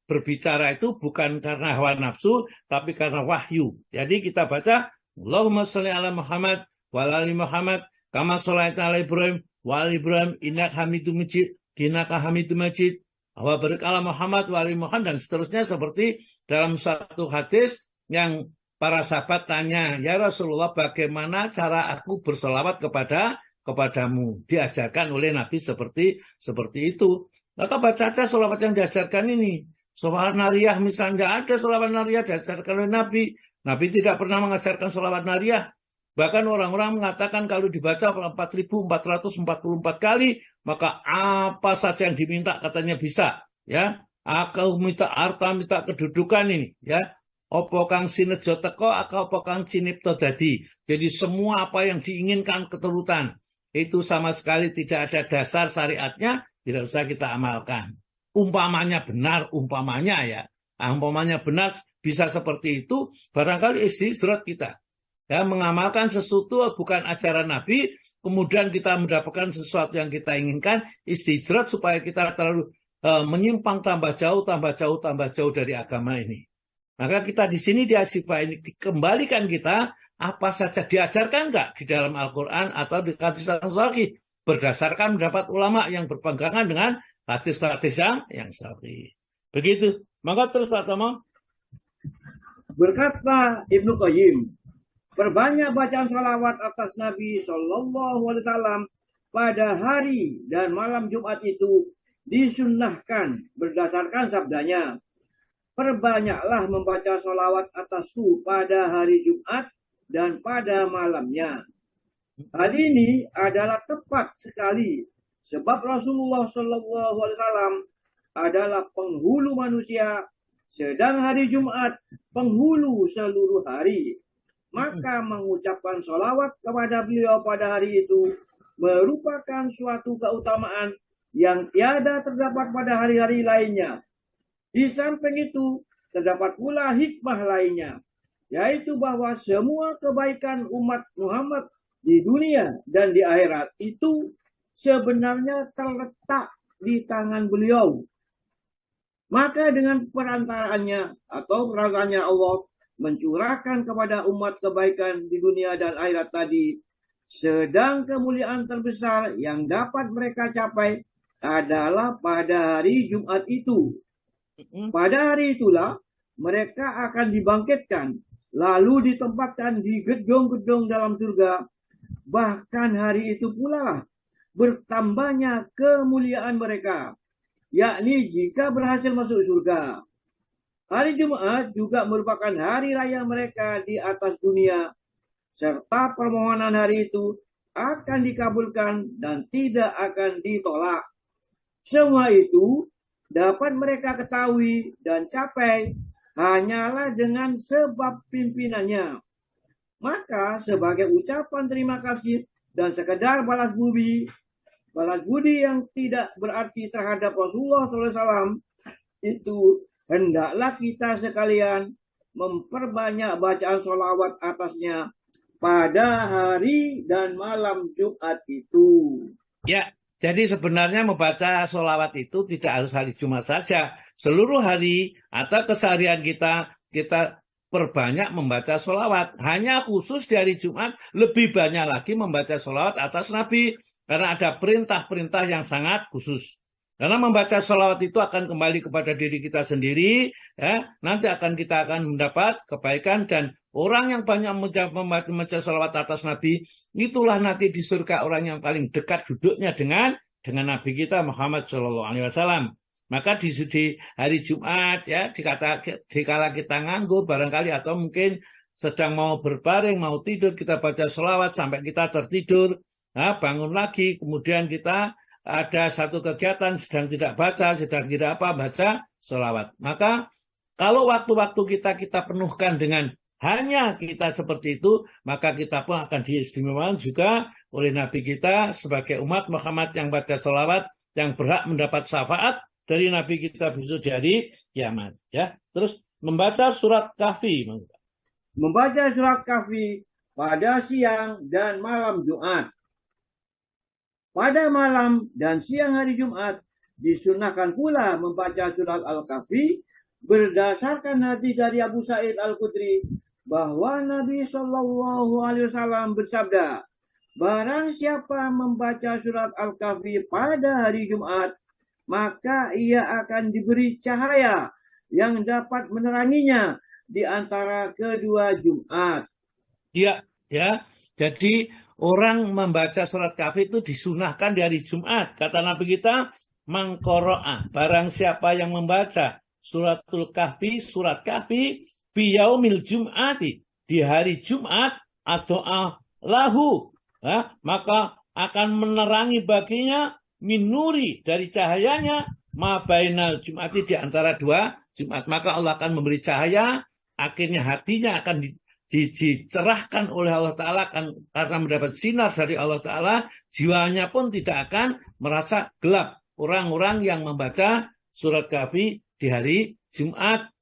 berbicara itu bukan karena hawa nafsu, tapi karena wahyu. Jadi kita baca Allahumma sholli ala Muhammad wa ala ali Muhammad kama sholaita ala Ibrahim wa ala Ibrahim innaka Hamidum Majid innaka Hamidum Majid wa barik ala Muhammad wa ali Muhammad, dan seterusnya, seperti dalam satu hadis yang para sahabat tanya, ya Rasulullah, bagaimana cara aku bersolawat kepadamu? Diajarkan oleh Nabi seperti itu. Maka baca saja sholawat yang diajarkan ini. Sholawat Nariyah misalnya, ada sholawat Nariyah diajarkan oleh Nabi. Nabi tidak pernah mengajarkan sholawat Nariyah. Bahkan orang-orang mengatakan kalau dibaca 4.444 kali, maka apa saja yang diminta katanya bisa. Ya, aku minta harta, minta kedudukan ini. Ya, opo kang sinejo teko, opo kang cinipto dadi. Jadi semua apa yang diinginkan keturutan. Itu sama sekali tidak ada dasar syariatnya, tidak usah kita amalkan. Umpamanya benar, umpamanya ya. Umpamanya benar bisa seperti itu, barangkali istihad kita. Ya, mengamalkan sesuatu bukan ajaran Nabi, kemudian kita mendapatkan sesuatu yang kita inginkan, istihad supaya kita terlalu menyimpang tambah jauh dari agama ini. Maka kita di sini ini dikembalikan kita apa saja diajarkan enggak di dalam Al-Quran atau di hadis sahih berdasarkan pendapat ulama yang berpegangan dengan hadis-hadis yang sahih. Begitu. Maka terus Pak Tomo. Berkata Ibnu Qayyim, perbanyak bacaan sholawat atas Nabi Shallallahu Alaihi Wasallam pada hari dan malam Jumat itu disunnahkan berdasarkan sabdanya. Perbanyaklah membaca sholawat atasku pada hari Jumat dan pada malamnya. Hal ini adalah tepat sekali sebab Rasulullah Shallallahu Alaihi Wasallam adalah penghulu manusia, sedang hari Jumat penghulu seluruh hari. Maka mengucapkan sholawat kepada beliau pada hari itu merupakan suatu keutamaan yang tiada terdapat pada hari-hari lainnya. Di samping itu, terdapat pula hikmah lainnya, yaitu bahwa semua kebaikan umat Muhammad di dunia dan di akhirat itu sebenarnya terletak di tangan beliau. Maka dengan perantaraannya atau perantaranya Allah mencurahkan kepada umat kebaikan di dunia dan akhirat tadi, sedang kemuliaan terbesar yang dapat mereka capai adalah pada hari Jumat itu. Pada hari itulah mereka akan dibangkitkan, lalu ditempatkan di gedung-gedung dalam surga. Bahkan hari itu pula lah bertambahnya kemuliaan mereka, yakni jika berhasil masuk surga. Hari Jumat juga merupakan hari raya mereka di atas dunia, serta permohonan hari itu akan dikabulkan dan tidak akan ditolak. Semua itu dapat mereka ketahui dan capai hanyalah dengan sebab pimpinannya. Maka sebagai ucapan terima kasih dan sekedar balas budi yang tidak berarti terhadap Rasulullah SAW, itu hendaklah kita sekalian memperbanyak bacaan sholawat atasnya pada hari dan malam Jumat itu. Ya, jadi sebenarnya membaca sholawat itu tidak harus hari Jumat saja. Seluruh hari atau keseharian kita perbanyak membaca sholawat. Hanya khusus di hari Jumat lebih banyak lagi membaca sholawat atas Nabi. Karena ada perintah-perintah yang sangat khusus. Karena membaca sholawat itu akan kembali kepada diri kita sendiri. Ya, nanti kita akan mendapat kebaikan, dan orang yang banyak membaca sholawat atas Nabi, itulah nanti di surga orang yang paling dekat duduknya dengan Nabi kita Muhammad SAW. Maka di hari Jumat, ya, dikala kita nganggur barangkali atau mungkin sedang mau berbaring, mau tidur, kita baca sholawat sampai kita tertidur. Nah, bangun lagi, kemudian kita ada satu kegiatan, sedang tidak baca, sedang tidak baca sholawat. Maka kalau waktu-waktu kita penuhkan dengan hanya kita seperti itu, maka kita pun akan diistimewakan juga oleh Nabi kita sebagai umat Muhammad yang baca sholawat, yang berhak mendapat syafaat dari Nabi kita besok di hari kiamat. Ya, terus membaca surat Kahfi. Membaca surat Kahfi pada siang dan malam Jumat. Pada malam dan siang hari Jumat disunahkan pula membaca surat Al-Kahfi berdasarkan hadis dari Abu Sa'id Al-Khudri bahwa Nabi Shallallahu Alaihi Wasallam bersabda, barang siapa membaca surat Al-Kahfi pada hari Jumat, maka ia akan diberi cahaya yang dapat meneranginya di antara kedua Jumat. Ya, ya. Jadi orang membaca surat Kahfi itu disunahkan di hari Jumat. Kata Nabi kita, mangkoro'a, barang siapa yang membaca suratul Kahfi, surat Kahfi, fi yaumil Jum'ati, di hari Jumat, atau lahu, ya, maka akan menerangi baginya minuri dari cahayanya, ma bainal Jum'ati, di antara dua Jumat. Maka Allah akan memberi cahaya, akhirnya hatinya akan dicerahkan oleh Allah Ta'ala karena mendapat sinar dari Allah Ta'ala, jiwanya pun tidak akan merasa gelap. Orang-orang yang membaca surat Kahfi di hari Jumat,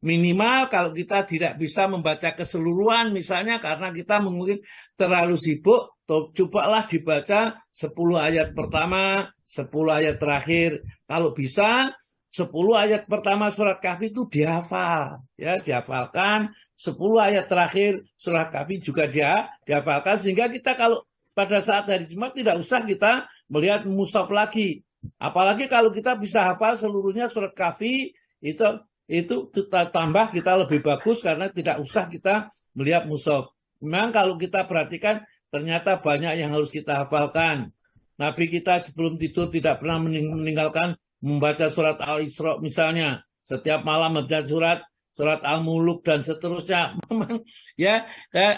minimal kalau kita tidak bisa membaca keseluruhan misalnya karena kita mungkin terlalu sibuk, cobalah dibaca 10 ayat pertama, 10 ayat terakhir. Kalau bisa 10 ayat pertama surat Kahfi itu dihafal, ya, dihafalkan. 10 ayat terakhir surat Kahfi juga dihafalkan, sehingga kita kalau pada saat hari Jumat tidak usah kita melihat mushaf lagi. Apalagi kalau kita bisa hafal seluruhnya surat Kahfi, itu kita tambah, kita lebih bagus karena tidak usah kita melihat mushaf. Memang kalau kita perhatikan ternyata banyak yang harus kita hafalkan. Nabi kita sebelum tidur tidak pernah meninggalkan membaca surat Al-Isra misalnya. Setiap malam membaca surat Al-Muluk dan seterusnya. Memang ya,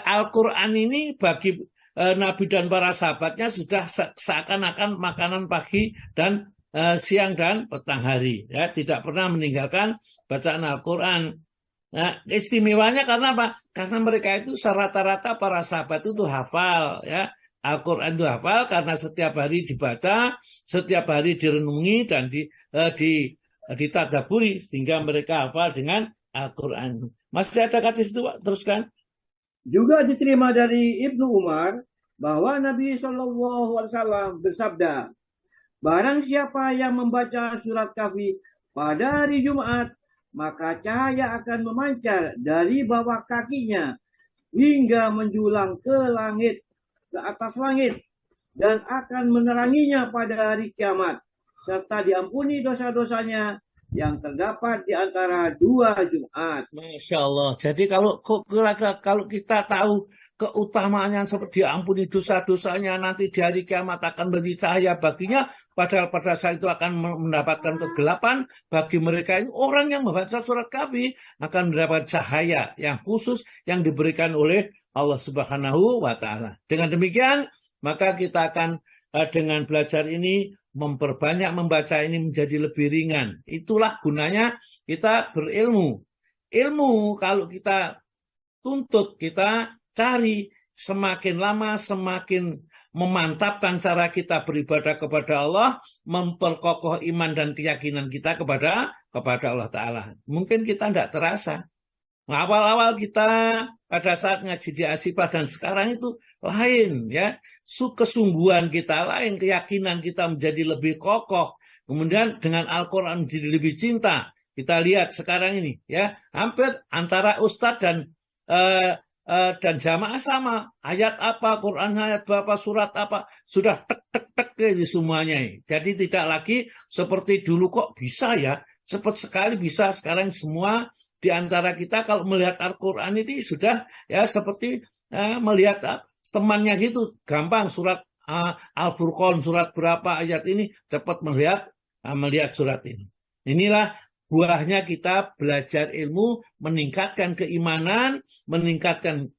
Al-Quran ini bagi Nabi dan para sahabatnya sudah seakan-akan makanan pagi dan siang dan petang hari. Ya, tidak pernah meninggalkan bacaan Al-Quran. Nah, istimewanya karena apa? Karena mereka itu rata-rata para sahabat itu hafal, ya. Al-Quran itu hafal karena setiap hari dibaca, setiap hari direnungi dan ditadaburi sehingga mereka hafal dengan Al-Quran. Masih ada kata situ, Pak? Teruskan. Juga diterima dari Ibnu Umar bahwa Nabi Shallallahu Alaihi Wasallam bersabda, barang siapa yang membaca surat Kahfi pada hari Jumat, maka cahaya akan memancar dari bawah kakinya hingga menjulang ke langit, ke atas langit, dan akan meneranginya pada hari kiamat, serta diampuni dosa-dosanya yang terdapat di antara dua Jumat. Masya Allah. Jadi kalau kita tahu keutamaannya seperti diampuni dosa-dosanya, nanti di hari kiamat akan beri cahaya baginya, padahal pada saat itu akan mendapatkan kegelapan. Bagi mereka ini, orang yang membaca surat Kahfi akan mendapat cahaya yang khusus yang diberikan oleh Allah Subhanahu wa Ta'ala. Dengan demikian, maka kita akan dengan belajar ini memperbanyak membaca ini menjadi lebih ringan. Itulah gunanya kita berilmu. Ilmu kalau kita tuntut, kita cari, semakin lama semakin memantapkan cara kita beribadah kepada Allah, memperkokoh iman dan keyakinan kita kepada Allah Ta'ala. Mungkin kita tidak terasa. Nah, awal-awal kita pada saat ngaji di Asifah dan sekarang itu lain, ya. Kesungguhan kita lain, keyakinan kita menjadi lebih kokoh. Kemudian dengan Al-Quran menjadi lebih cinta. Kita lihat sekarang ini, ya, hampir antara ustadz dan jamaah sama. Ayat apa, Quran ayat berapa, surat apa, sudah tek ini semuanya. Jadi tidak lagi seperti dulu, kok bisa ya, cepat sekali bisa. Sekarang semua di antara kita kalau melihat Al-Quran itu sudah ya seperti melihat temannya gitu, gampang. Surat Al-Furqan, surat berapa ayat ini, cepat melihat surat ini. Inilah buahnya kita belajar ilmu, meningkatkan keimanan, meningkatkan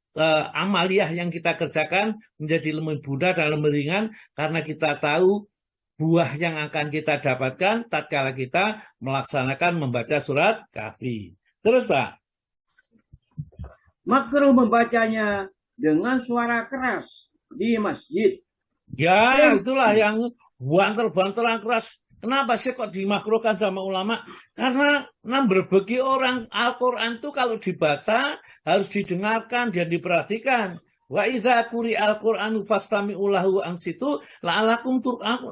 amaliyah yang kita kerjakan menjadi lebih mudah dan lebih ringan, karena kita tahu buah yang akan kita dapatkan tatkala kita melaksanakan membaca surat Kahfi. Terus, Pak. makruh membacanya dengan suara keras di masjid. Ya, itulah yang banter-banteran keras. Kenapa sih kok dimakruhkan sama ulama? Karena berbagi orang Al-Quran itu kalau dibaca harus didengarkan dan diperhatikan. Wa idza quri'al Qur'anu fastami'u lahu ansitu la'alakum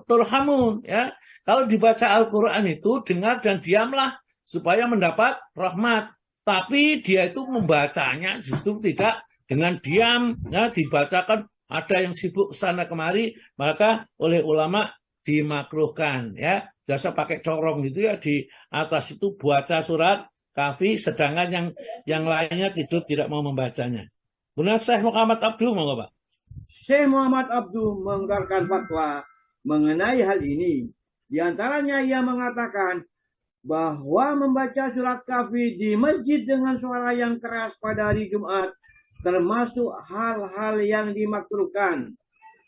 turhamun, ya. Kalau dibaca Al-Quran itu dengar dan diamlah supaya mendapat rahmat. Tapi dia itu membacanya justru tidak dengan diam, ya, dibacakan. Ada yang sibuk sana kemari, maka oleh ulama dimakruhkan, ya. Biasa pakai corong gitu ya, di atas itu baca surat Kahfi, sedangkan yang lainnya tidur tidak mau membacanya. Benar, Syekh Muhammad Abdul, mau Pak? Syekh Muhammad Abdul mengeluarkan fatwa mengenai hal ini. Di antaranya ia mengatakan bahwa membaca surat Kahfi di masjid dengan suara yang keras pada hari Jumat termasuk hal-hal yang dimakruhkan.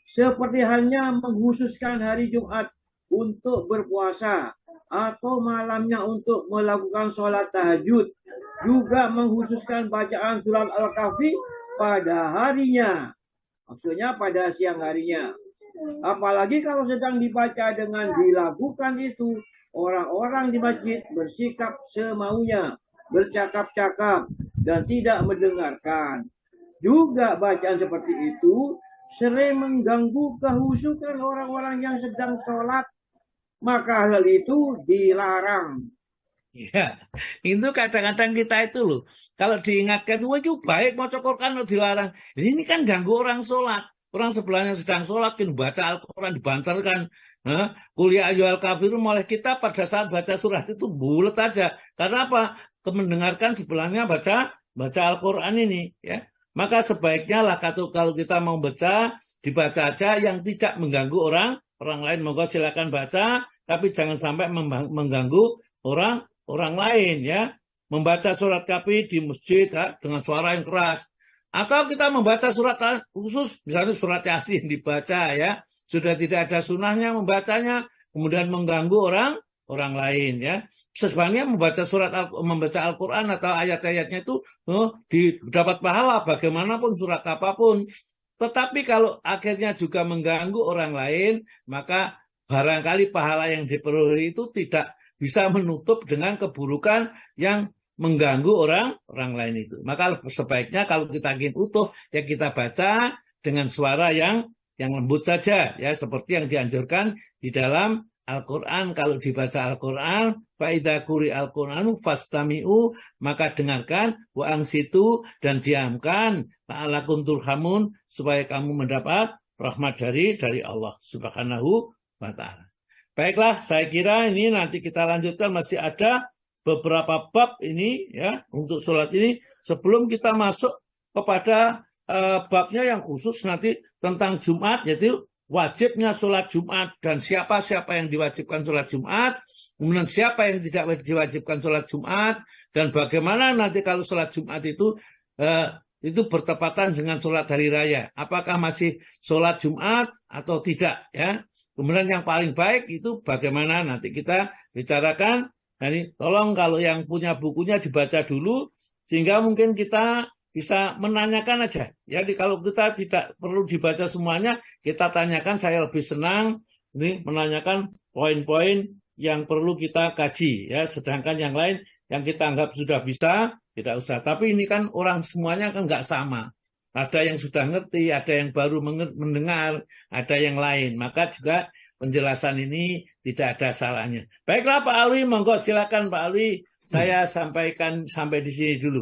Seperti halnya menghususkan hari Jumat untuk berpuasa atau malamnya untuk melakukan sholat tahajud. Juga menghususkan bacaan surat Al-Kahfi pada harinya. Maksudnya pada siang harinya. Apalagi kalau sedang dibaca dengan dilakukan itu, orang-orang di masjid bersikap semaunya, bercakap-cakap, dan tidak mendengarkan. Juga bacaan seperti itu sering mengganggu kehusukan orang-orang yang sedang sholat. Maka hal itu dilarang. Ya, itu kadang-kadang kita itu loh, kalau diingatkan, wah itu baik mau Quran dilarang. Ini kan ganggu orang sholat. Orang sebelahnya sedang sholat, kan baca Al-Quran dibantarkan. Kuliah ayyuhal kafirun, malah kita pada saat baca surat itu bulet aja. Karena apa? Mendengarkan sebelahnya baca Al-Quran ini, ya. Maka sebaiknya lah kalau kita mau baca, dibaca aja yang tidak mengganggu orang lain. Monggo silakan baca, tapi jangan sampai mengganggu orang lain, ya. Membaca surat Kahfi di masjid, ya, dengan suara yang keras. Atau kita membaca surat khusus, misalnya surat Yasin dibaca, ya. Sudah tidak ada sunahnya membacanya, kemudian mengganggu orang lain, ya. Sebenarnya membaca Al-Quran atau ayat-ayatnya itu dapat pahala bagaimanapun surat apapun. Tetapi kalau akhirnya juga mengganggu orang lain, maka barangkali pahala yang diperoleh itu tidak bisa menutup dengan keburukan yang mengganggu orang lain itu. Maka sebaiknya kalau kita ingin utuh, ya kita baca dengan suara yang lembut saja, ya, seperti yang dianjurkan di dalam Al-Quran. Kalau dibaca Al-Quran, fa'idha quri Al-Quranu fastami'u, maka dengarkan, wa ansitu, dan diamkan, la'alakum turhamun, supaya kamu mendapat rahmat dari Allah Subhanahu wa ta'ala. Baiklah, saya kira ini nanti kita lanjutkan, masih ada beberapa bab ini, ya, untuk sholat ini. Sebelum kita masuk kepada babnya yang khusus nanti tentang Jumat, yaitu wajibnya sholat Jumat dan siapa yang diwajibkan sholat Jumat, kemudian siapa yang tidak diwajibkan sholat Jumat, dan bagaimana nanti kalau sholat Jumat itu bertepatan dengan sholat hari raya. Apakah masih sholat Jumat atau tidak, ya? Kemudian yang paling baik itu bagaimana nanti kita bicarakan. Jadi tolong kalau yang punya bukunya dibaca dulu sehingga mungkin kita bisa menanyakan aja. Jadi kalau kita tidak perlu dibaca semuanya, kita tanyakan, saya lebih senang ini menanyakan poin-poin yang perlu kita kaji, ya. Sedangkan yang lain yang kita anggap sudah bisa, tidak usah. Tapi ini kan orang semuanya kan nggak sama. Ada yang sudah ngerti, ada yang baru mendengar, ada yang lain. Maka juga penjelasan ini tidak ada salahnya. Baiklah Pak Alwi, monggo silakan Pak Alwi. Saya sampaikan sampai di sini dulu.